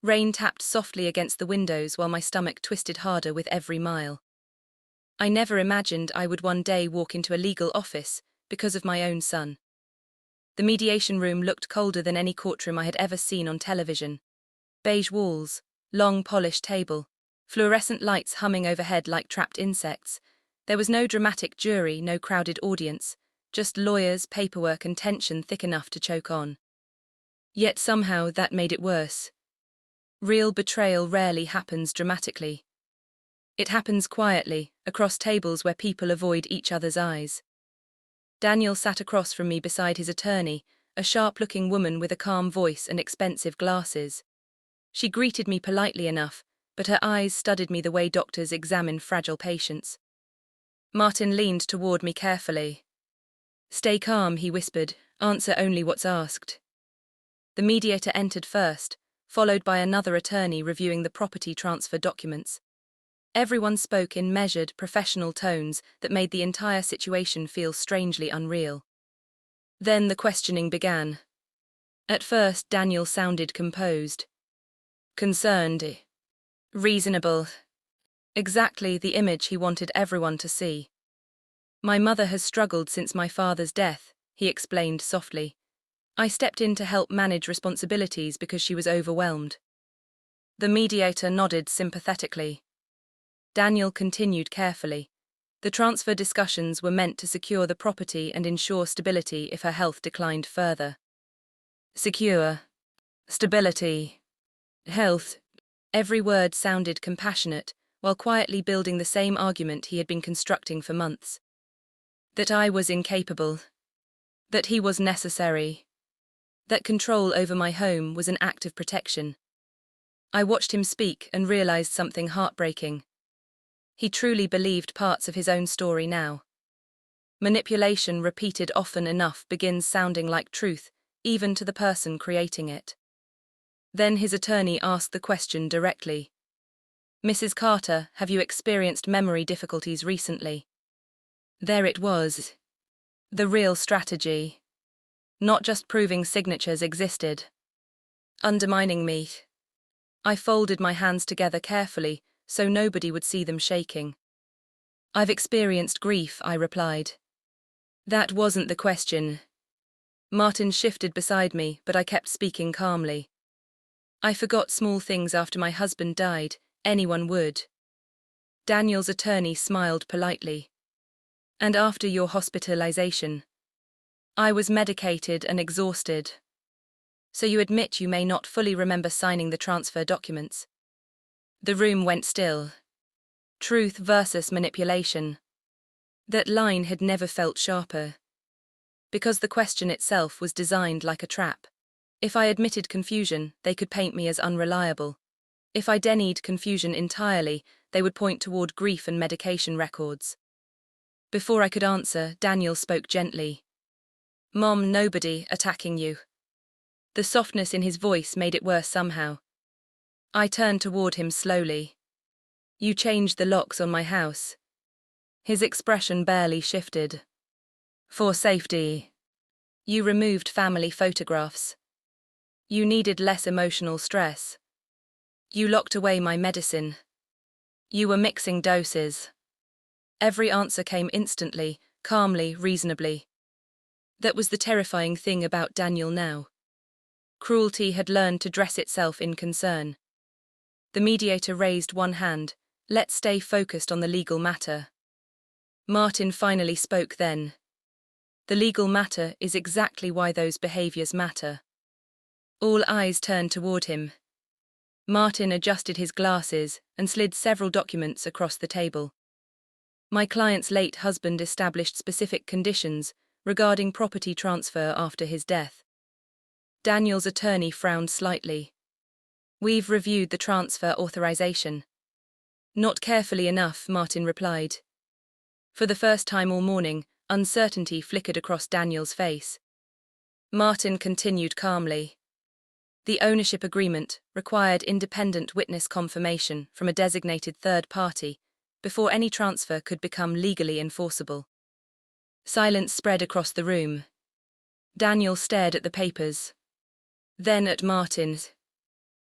Rain tapped softly against the windows while my stomach twisted harder with every mile. I never imagined I would one day walk into a legal office because of my own son. The mediation room looked colder than any courtroom I had ever seen on television. Beige walls, long polished table, fluorescent lights humming overhead like trapped insects. There was no dramatic jury, no crowded audience. Just lawyers, paperwork, and tension thick enough to choke on. Yet somehow that made it worse. Real betrayal rarely happens dramatically. It happens quietly, across tables where people avoid each other's eyes. Daniel sat across from me beside his attorney, a sharp-looking woman with a calm voice and expensive glasses. She greeted me politely enough, but her eyes studied me the way doctors examine fragile patients. Martin leaned toward me carefully. "Stay calm," he whispered. "Answer only what's asked." The mediator entered first, followed by another attorney reviewing the property transfer documents. Everyone spoke in measured, professional tones that made the entire situation feel strangely unreal. Then the questioning began. At first, Daniel sounded composed. Concerned. Reasonable. Exactly the image he wanted everyone to see. My mother has struggled since my father's death, he explained softly. I stepped in to help manage responsibilities because she was overwhelmed. The mediator nodded sympathetically. Daniel continued carefully. The transfer discussions were meant to secure the property and ensure stability if her health declined further. Secure. Stability. Health. Every word sounded compassionate, while quietly building the same argument he had been constructing for months. That I was incapable. That he was necessary. That control over my home was an act of protection. I watched him speak and realized something heartbreaking. He truly believed parts of his own story now. Manipulation repeated often enough begins sounding like truth, even to the person creating it. Then his attorney asked the question directly. Mrs. Carter, have you experienced memory difficulties recently? There it was. The real strategy. Not just proving signatures existed. Undermining me. I folded my hands together carefully, so nobody would see them shaking. I've experienced grief, I replied. That wasn't the question. Martin shifted beside me, but I kept speaking calmly. I forgot small things after my husband died, anyone would. Daniel's attorney smiled politely. And after your hospitalization. I was medicated and exhausted. So you admit you may not fully remember signing the transfer documents. The room went still. Truth versus manipulation. That line had never felt sharper. Because the question itself was designed like a trap. If I admitted confusion, they could paint me as unreliable. If I denied confusion entirely, they would point toward grief and medication records. Before I could answer, Daniel spoke gently. Mom, nobody attacking you. The softness in his voice made it worse somehow. I turned toward him slowly. You changed the locks on my house. His expression barely shifted. For safety. You removed family photographs. You needed less emotional stress. You locked away my medicine. You were mixing doses. Every answer came instantly, calmly, reasonably. That was the terrifying thing about Daniel now. Cruelty had learned to dress itself in concern. The mediator raised one hand. Let's stay focused on the legal matter. Martin finally spoke then. The legal matter is exactly why those behaviors matter. All eyes turned toward him. Martin adjusted his glasses and slid several documents across the table. My client's late husband established specific conditions regarding property transfer after his death. Daniel's attorney frowned slightly. We've reviewed the transfer authorization. Not carefully enough, Martin replied. For the first time all morning, uncertainty flickered across Daniel's face. Martin continued calmly. The ownership agreement required independent witness confirmation from a designated third party before any transfer could become legally enforceable. Silence spread across the room. Daniel stared at the papers. Then at Martin.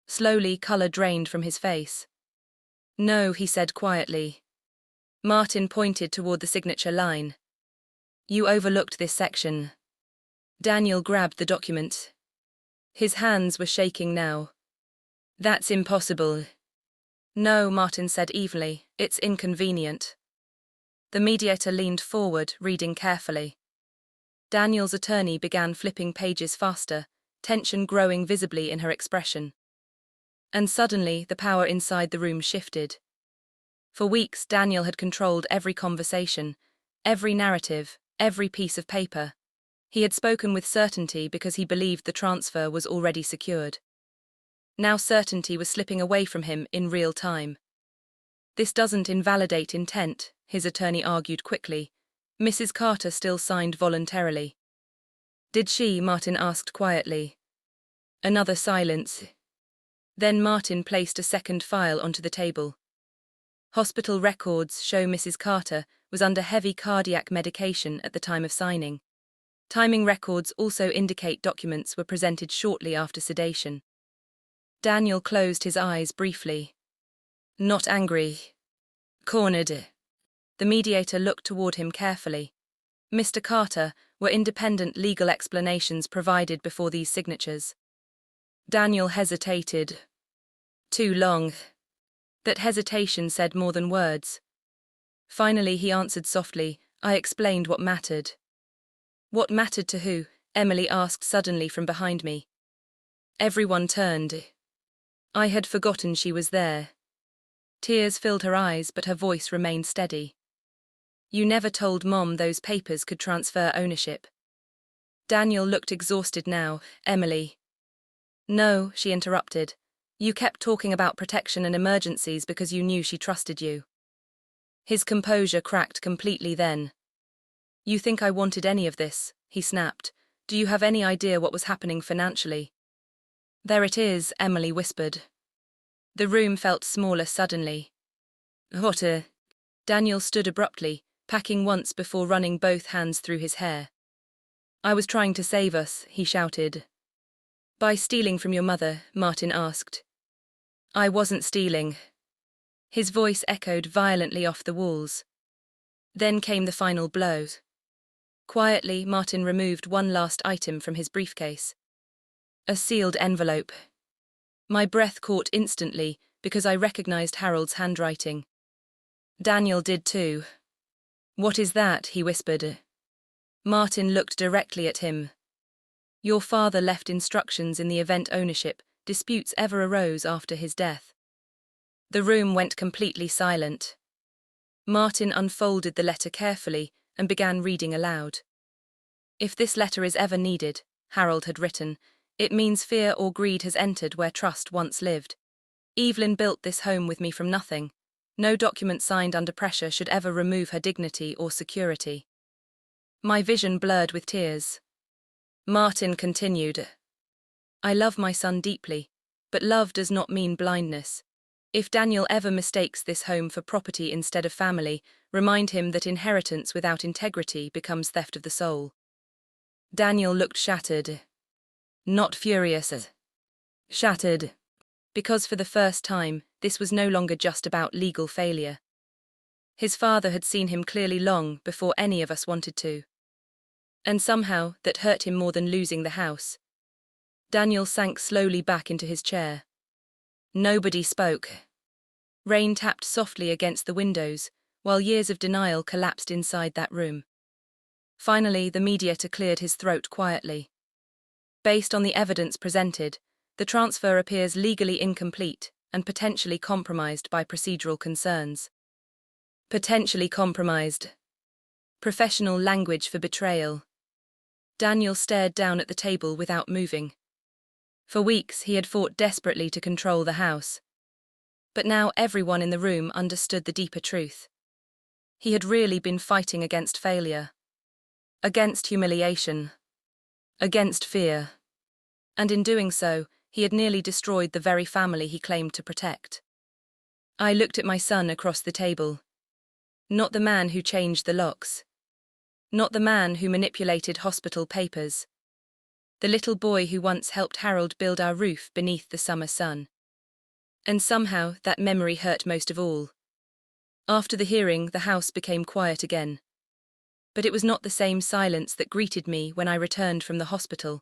Slowly, color drained from his face. No, he said quietly. Martin pointed toward the signature line. You overlooked this section. Daniel grabbed the document. His hands were shaking now. That's impossible. No, Martin said evenly, it's inconvenient. The mediator leaned forward, reading carefully. Daniel's attorney began flipping pages faster, tension growing visibly in her expression. And suddenly, the power inside the room shifted. For weeks, Daniel had controlled every conversation, every narrative, every piece of paper. He had spoken with certainty because he believed the transfer was already secured. Now certainty was slipping away from him in real time. This doesn't invalidate intent, his attorney argued quickly. Mrs. Carter still signed voluntarily. Did she? Martin asked quietly. Another silence. Then Martin placed a second file onto the table. Hospital records show Mrs. Carter was under heavy cardiac medication at the time of signing. Timing records also indicate documents were presented shortly after sedation. Daniel closed his eyes briefly. Not angry. Cornered. The mediator looked toward him carefully. Mr. Carter, were independent legal explanations provided before these signatures? Daniel hesitated. Too long. That hesitation said more than words. Finally he answered softly, I explained what mattered. What mattered to who? Emily asked suddenly from behind me. Everyone turned. I had forgotten she was there. Tears filled her eyes, but her voice remained steady. You never told Mom those papers could transfer ownership. Daniel looked exhausted now. Emily. No, she interrupted. You kept talking about protection and emergencies because you knew she trusted you. His composure cracked completely then. You think I wanted any of this? He snapped. Do you have any idea what was happening financially? There it is, Emily whispered. The room felt smaller suddenly. What a... Daniel stood abruptly, packing once before running both hands through his hair. I was trying to save us, he shouted. By stealing from your mother, Martin asked. I wasn't stealing. His voice echoed violently off the walls. Then came the final blow. Quietly, Martin removed one last item from his briefcase. A sealed envelope. My breath caught instantly because I recognized Harold's handwriting. Daniel did too. What is that? He whispered. Martin looked directly at him. Your father left instructions in the event ownership disputes ever arose after his death. The room went completely silent. Martin unfolded the letter carefully and began reading aloud. If this letter is ever needed, Harold had written, it means fear or greed has entered where trust once lived. Evelyn built this home with me from nothing. No document signed under pressure should ever remove her dignity or security. My vision blurred with tears. Martin continued. I love my son deeply, but love does not mean blindness. If Daniel ever mistakes this home for property instead of family, remind him that inheritance without integrity becomes theft of the soul. Daniel looked shattered. Not furious. Shattered. Because for the first time, this was no longer just about legal failure. His father had seen him clearly long before any of us wanted to. And somehow, that hurt him more than losing the house. Daniel sank slowly back into his chair. Nobody spoke. Rain tapped softly against the windows, while years of denial collapsed inside that room. Finally, the mediator cleared his throat quietly. Based on the evidence presented, the transfer appears legally incomplete and potentially compromised by procedural concerns. Potentially compromised. Professional language for betrayal. Daniel stared down at the table without moving. For weeks he had fought desperately to control the house. But now everyone in the room understood the deeper truth. He had really been fighting against failure. Against humiliation. Against fear. And in doing so, he had nearly destroyed the very family he claimed to protect. I looked at my son across the table. Not the man who changed the locks. Not the man who manipulated hospital papers. The little boy who once helped Harold build our roof beneath the summer sun. And somehow that memory hurt most of all. After the hearing, the house became quiet again. But it was not the same silence that greeted me when I returned from the hospital.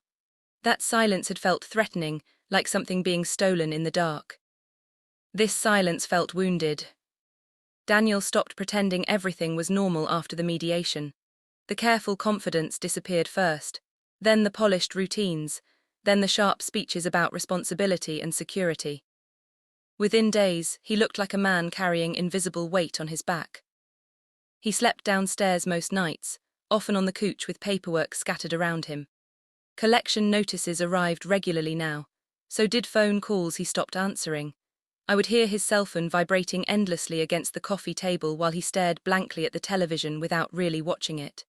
That silence had felt threatening, like something being stolen in the dark. This silence felt wounded. Daniel stopped pretending everything was normal after the mediation. The careful confidence disappeared first, then the polished routines, then the sharp speeches about responsibility and security. Within days, he looked like a man carrying invisible weight on his back. He slept downstairs most nights, often on the couch with paperwork scattered around him. Collection notices arrived regularly now, so did phone calls he stopped answering. I would hear his cell phone vibrating endlessly against the coffee table while he stared blankly at the television without really watching it.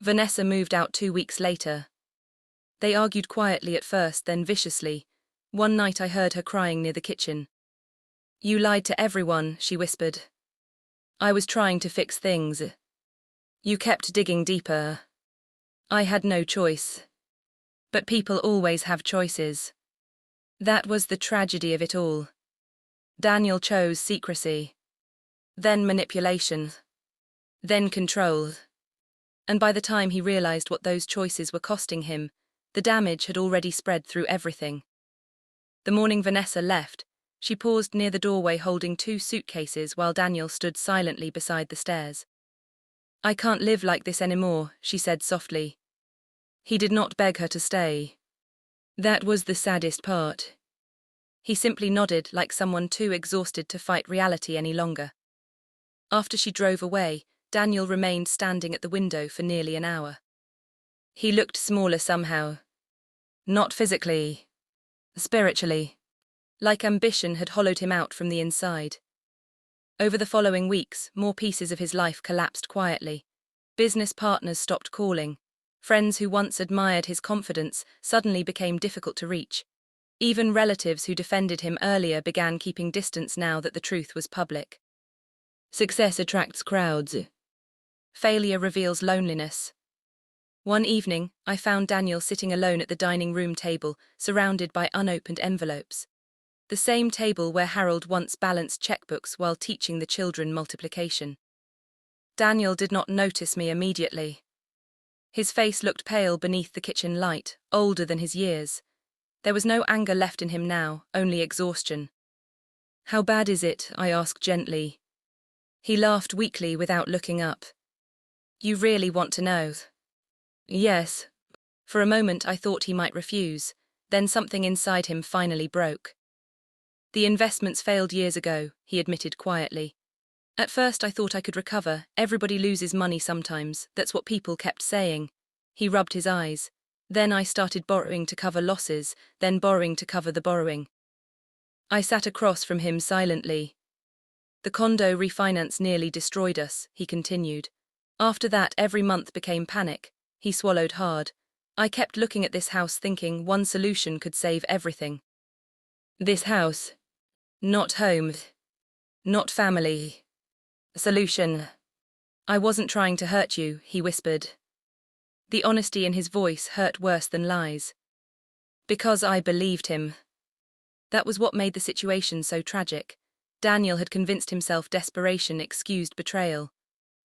Vanessa moved out 2 weeks later. They argued quietly at first, then viciously. One night I heard her crying near the kitchen. You lied to everyone, she whispered. I was trying to fix things. You kept digging deeper. I had no choice. But people always have choices. That was the tragedy of it all. Daniel chose secrecy, then manipulation, then control. And by the time he realized what those choices were costing him, the damage had already spread through everything. The morning Vanessa left, she paused near the doorway holding 2 suitcases while Daniel stood silently beside the stairs. "I can't live like this anymore," she said softly. He did not beg her to stay. That was the saddest part. He simply nodded like someone too exhausted to fight reality any longer. After she drove away, Daniel remained standing at the window for nearly an hour. He looked smaller somehow. Not physically. Spiritually. Like ambition had hollowed him out from the inside. Over the following weeks, more pieces of his life collapsed quietly. Business partners stopped calling. Friends who once admired his confidence suddenly became difficult to reach. Even relatives who defended him earlier began keeping distance now that the truth was public. Success attracts crowds. Failure reveals loneliness. One evening, I found Daniel sitting alone at the dining room table, surrounded by unopened envelopes. The same table where Harold once balanced checkbooks while teaching the children multiplication. Daniel did not notice me immediately. His face looked pale beneath the kitchen light, older than his years. There was no anger left in him now, only exhaustion. "How bad is it?" I asked gently. He laughed weakly without looking up. "You really want to know?" "Yes." For a moment I thought he might refuse, then something inside him finally broke. "The investments failed years ago," he admitted quietly. "At first I thought I could recover. Everybody loses money sometimes, that's what people kept saying." He rubbed his eyes. "Then I started borrowing to cover losses, then borrowing to cover the borrowing." I sat across from him silently. "The condo refinance nearly destroyed us," he continued. "After that every month became panic." He swallowed hard. "I kept looking at this house thinking one solution could save everything. This house. Not home. Not family. Solution. I wasn't trying to hurt you," he whispered. The honesty in his voice hurt worse than lies. Because I believed him. That was what made the situation so tragic. Daniel had convinced himself desperation excused betrayal.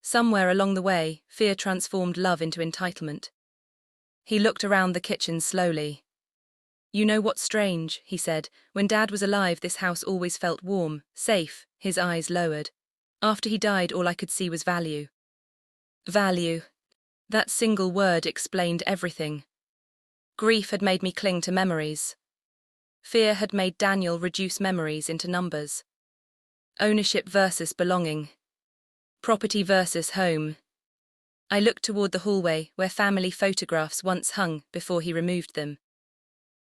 Somewhere along the way, fear transformed love into entitlement. He looked around the kitchen slowly. "You know what's strange," he said. "When Dad was alive, this house always felt warm, safe." His eyes lowered. "After he died, all I could see was value." Value. That single word explained everything. Grief had made me cling to memories. Fear had made Daniel reduce memories into numbers. Ownership versus belonging. Property versus home. I looked toward the hallway where family photographs once hung before he removed them.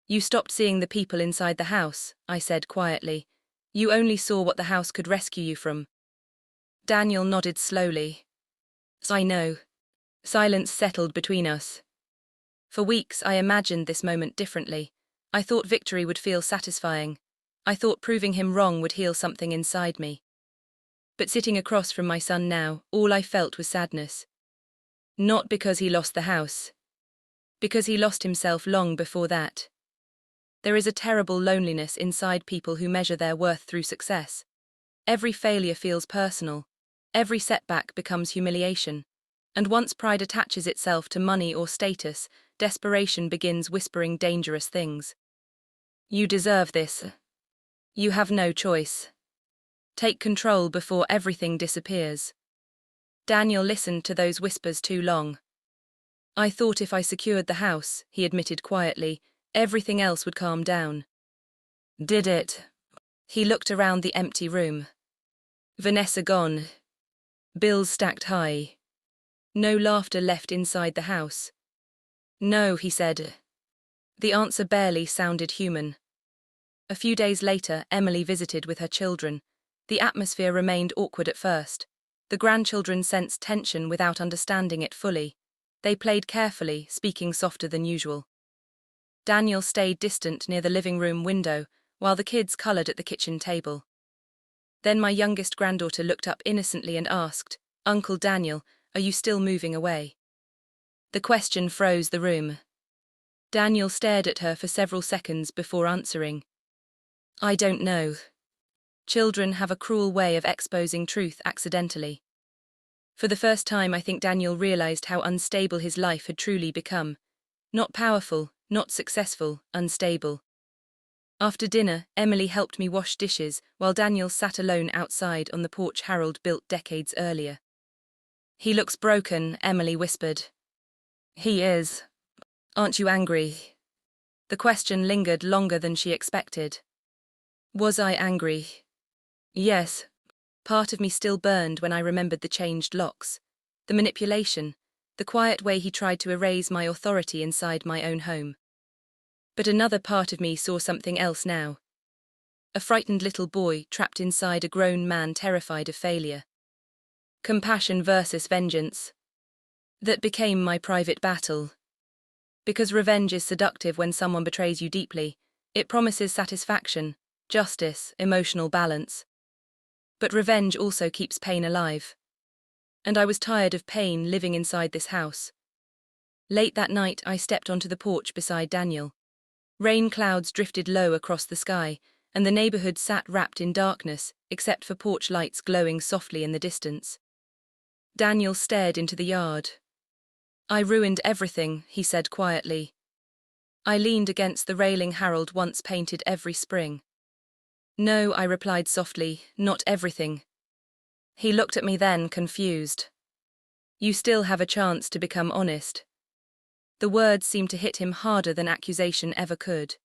"You stopped seeing the people inside the house," I said quietly. "You only saw what the house could rescue you from." Daniel nodded slowly. "I know." Silence settled between us. For weeks I imagined this moment differently. I thought victory would feel satisfying. I thought proving him wrong would heal something inside me. But sitting across from my son now, all I felt was sadness. Not because he lost the house. Because he lost himself long before that. There is a terrible loneliness inside people who measure their worth through success. Every failure feels personal. Every setback becomes humiliation. And once pride attaches itself to money or status, desperation begins whispering dangerous things. "You deserve this. You have no choice. Take control before everything disappears." Daniel listened to those whispers too long. "I thought if I secured the house," he admitted quietly, "everything else would calm down." Did it? He looked around the empty room. Vanessa gone. Bills stacked high. No laughter left inside the house. "No," he said. The answer barely sounded human. A few days later, Emily visited with her children. The atmosphere remained awkward at first. The grandchildren sensed tension without understanding it fully. They played carefully, speaking softer than usual. Daniel stayed distant near the living room window, while the kids colored at the kitchen table. Then my youngest granddaughter looked up innocently and asked, "Uncle Daniel, are you still moving away?" The question froze the room. Daniel stared at her for several seconds before answering. I don't know. Children have a cruel way of exposing truth accidentally. For the first time, I think Daniel realized how unstable his life had truly become. Not powerful, not successful, unstable. After dinner, Emily helped me wash dishes while Daniel sat alone outside on the porch Harold built decades earlier. He looks broken, Emily whispered. He is. Aren't you angry? The question lingered longer than she expected. Was I angry? Yes. Part of me still burned when I remembered the changed locks, the manipulation, the quiet way he tried to erase my authority inside my own home. But another part of me saw something else now. A frightened little boy trapped inside a grown man terrified of failure. Compassion versus vengeance. That became my private battle. Because revenge is seductive when someone betrays you deeply, it promises satisfaction, justice, emotional balance. But revenge also keeps pain alive. And I was tired of pain living inside this house. Late that night, I stepped onto the porch beside Daniel. Rain clouds drifted low across the sky, and the neighborhood sat wrapped in darkness, except for porch lights glowing softly in the distance. Daniel stared into the yard. I ruined everything, he said quietly. I leaned against the railing Harold once painted every spring. No, I replied softly, not everything. He looked at me then, confused. You still have a chance to become honest. The words seemed to hit him harder than accusation ever could.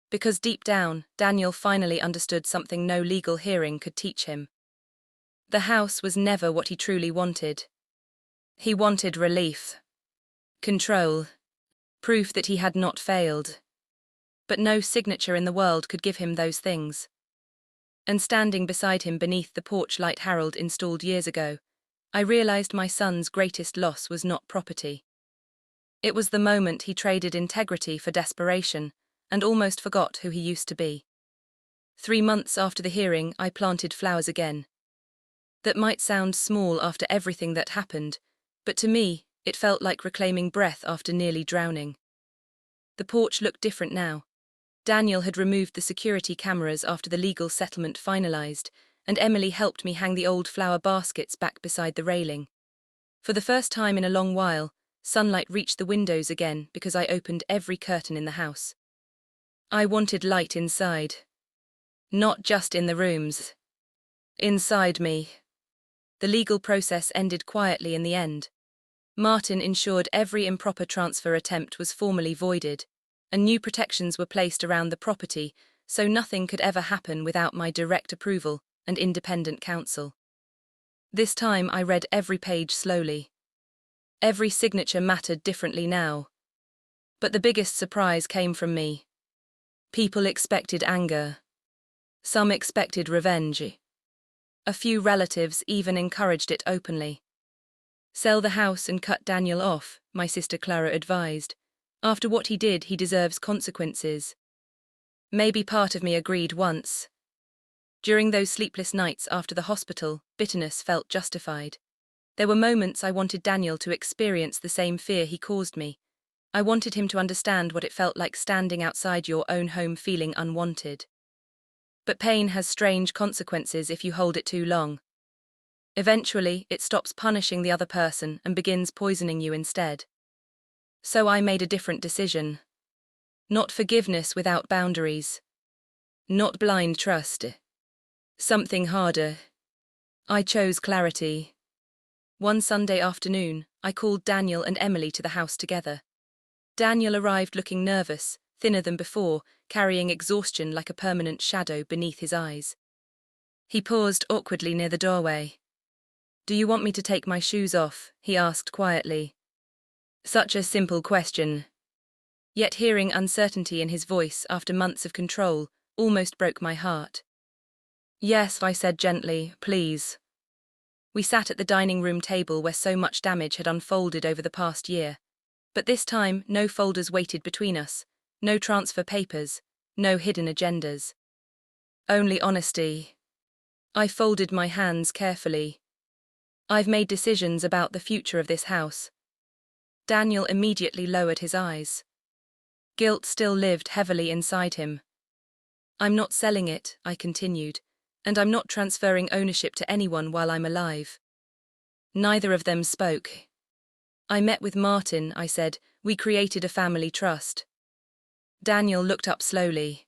Because deep down, Daniel finally understood something no legal hearing could teach him. The house was never what he truly wanted. He wanted relief. Control. Proof that he had not failed. But no signature in the world could give him those things. And standing beside him beneath the porch light Harold installed years ago, I realized my son's greatest loss was not property. It was the moment he traded integrity for desperation, and almost forgot who he used to be. 3 months after the hearing, I planted flowers again. That might sound small after everything that happened, but to me, it felt like reclaiming breath after nearly drowning. The porch looked different now. Daniel had removed the security cameras after the legal settlement finalized, and Emily helped me hang the old flower baskets back beside the railing. For the first time in a long while, sunlight reached the windows again because I opened every curtain in the house. I wanted light inside. Not just in the rooms. Inside me. The legal process ended quietly in the end. Martin ensured every improper transfer attempt was formally voided, and new protections were placed around the property, so nothing could ever happen without my direct approval and independent counsel. This time I read every page slowly. Every signature mattered differently now. But the biggest surprise came from me. People expected anger. Some expected revenge. A few relatives even encouraged it openly. Sell the house and cut Daniel off, my sister Clara advised. After what he did, he deserves consequences. Maybe part of me agreed once. During those sleepless nights after the hospital, bitterness felt justified. There were moments I wanted Daniel to experience the same fear he caused me. I wanted him to understand what it felt like standing outside your own home feeling unwanted. But pain has strange consequences if you hold it too long. Eventually, it stops punishing the other person and begins poisoning you instead. So I made a different decision. Not forgiveness without boundaries. Not blind trust. Something harder. I chose clarity. One Sunday afternoon, I called Daniel and Emily to the house together. Daniel arrived looking nervous, thinner than before, carrying exhaustion like a permanent shadow beneath his eyes. He paused awkwardly near the doorway. Do you want me to take my shoes off? He asked quietly. Such a simple question. Yet hearing uncertainty in his voice after months of control almost broke my heart. Yes, I said gently, please. We sat at the dining room table where so much damage had unfolded over the past year. But this time, no folders waited between us, no transfer papers, no hidden agendas. Only honesty. I folded my hands carefully. I've made decisions about the future of this house. Daniel immediately lowered his eyes. Guilt still lived heavily inside him. I'm not selling it, I continued, and I'm not transferring ownership to anyone while I'm alive. Neither of them spoke. I met with Martin, I said. We created a family trust. Daniel looked up slowly.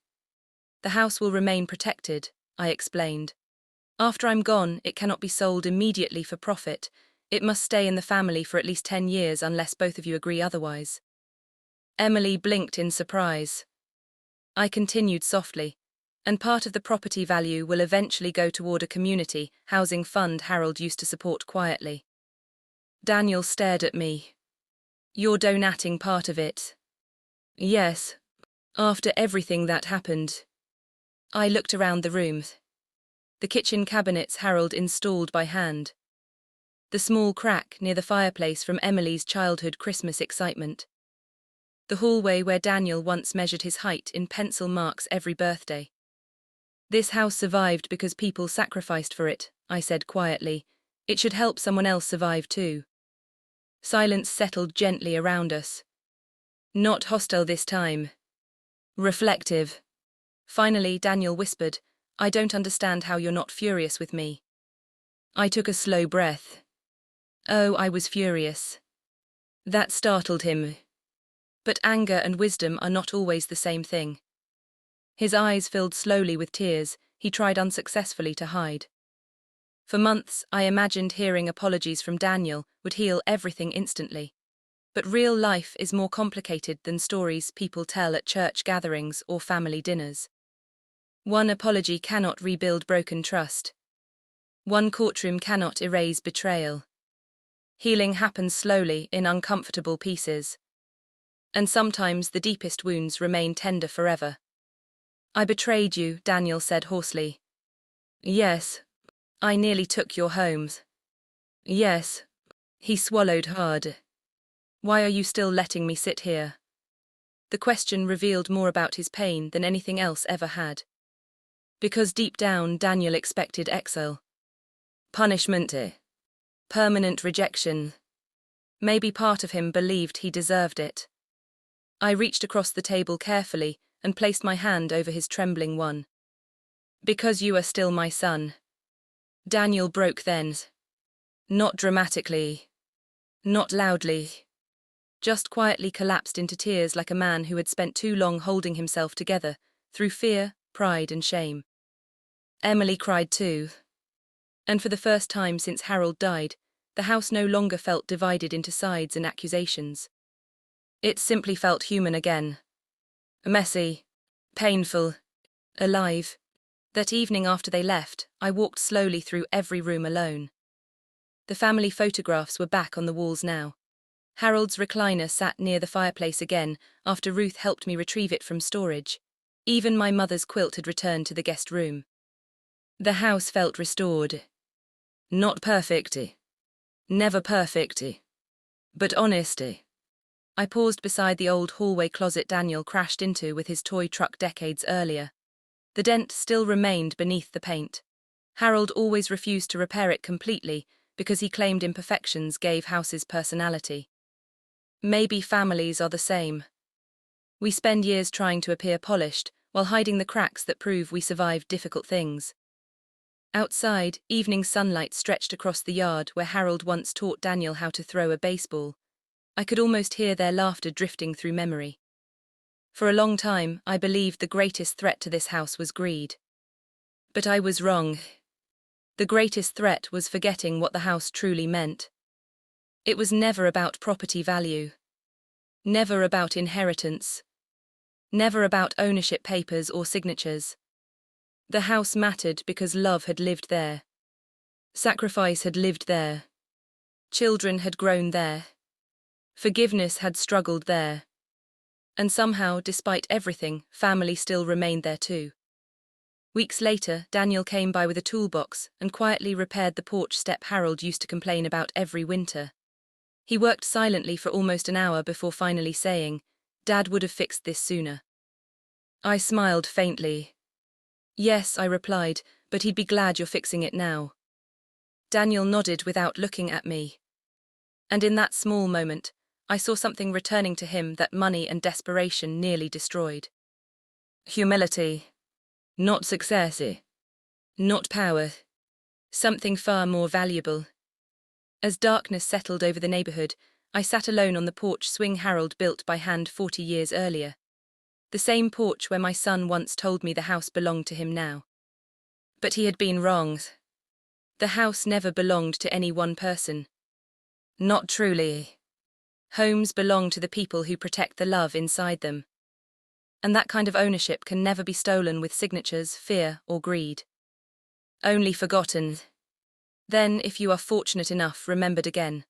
The house will remain protected, I explained. After I'm gone, it cannot be sold immediately for profit. It must stay in the family for at least 10 years unless both of you agree otherwise. Emily blinked in surprise. I continued softly. And part of the property value will eventually go toward a community housing fund Harold used to support quietly. Daniel stared at me. You're donating part of it? Yes. After everything that happened. I looked around the room. The kitchen cabinets Harold installed by hand. The small crack near the fireplace from Emily's childhood Christmas excitement. The hallway where Daniel once measured his height in pencil marks every birthday. This house survived because people sacrificed for it, I said quietly. It should help someone else survive too. Silence settled gently around us. Not hostile this time. Reflective. Finally, Daniel whispered, I don't understand how you're not furious with me. I took a slow breath. Oh, I was furious. That startled him. But anger and wisdom are not always the same thing. His eyes filled slowly with tears he tried unsuccessfully to hide. For months, I imagined hearing apologies from Daniel would heal everything instantly. But real life is more complicated than stories people tell at church gatherings or family dinners. One apology cannot rebuild broken trust. One courtroom cannot erase betrayal. Healing happens slowly in uncomfortable pieces. And sometimes the deepest wounds remain tender forever. I betrayed you, Daniel said hoarsely. Yes. I nearly took your homes. Yes. He swallowed hard. Why are you still letting me sit here? The question revealed more about his pain than anything else ever had. Because deep down, Daniel expected exile. Punishment. Permanent rejection. Maybe part of him believed he deserved it. I reached across the table carefully and placed my hand over his trembling one. Because you are still my son. Daniel broke then. Not dramatically. Not loudly. Just quietly collapsed into tears like a man who had spent too long holding himself together, through fear, pride and shame. Emily cried too. And for the first time since Harold died, the house no longer felt divided into sides and accusations. It simply felt human again. Messy. Painful. Alive. That evening after they left, I walked slowly through every room alone. The family photographs were back on the walls now. Harold's recliner sat near the fireplace again after Ruth helped me retrieve it from storage. Even my mother's quilt had returned to the guest room. The house felt restored. Not perfect. Never perfect. But honest. I paused beside the old hallway closet Daniel crashed into with his toy truck decades earlier. The dent still remained beneath the paint. Harold always refused to repair it completely because he claimed imperfections gave houses personality. Maybe families are the same. We spend years trying to appear polished while hiding the cracks that prove we survived difficult things. Outside, evening sunlight stretched across the yard where Harold once taught Daniel how to throw a baseball. I could almost hear their laughter drifting through memory. For a long time, I believed the greatest threat to this house was greed. But I was wrong. The greatest threat was forgetting what the house truly meant. It was never about property value. Never about inheritance. Never about ownership papers or signatures. The house mattered because love had lived there. Sacrifice had lived there. Children had grown there. Forgiveness had struggled there. And somehow, despite everything, family still remained there too. Weeks later, Daniel came by with a toolbox and quietly repaired the porch step Harold used to complain about every winter. He worked silently for almost an hour before finally saying, "Dad would have fixed this sooner." I smiled faintly. "Yes," I replied, "but he'd be glad you're fixing it now." Daniel nodded without looking at me. And in that small moment, I saw something returning to him that money and desperation nearly destroyed. Humility. Not success. Not power. Something far more valuable. As darkness settled over the neighborhood, I sat alone on the porch swing Harold built by hand 40 years earlier. The same porch where my son once told me the house belonged to him now. But he had been wrong. The house never belonged to any one person. Not truly. Homes belong to the people who protect the love inside them. And that kind of ownership can never be stolen with signatures, fear, or greed. Only forgotten. Then, if you are fortunate enough, remembered again.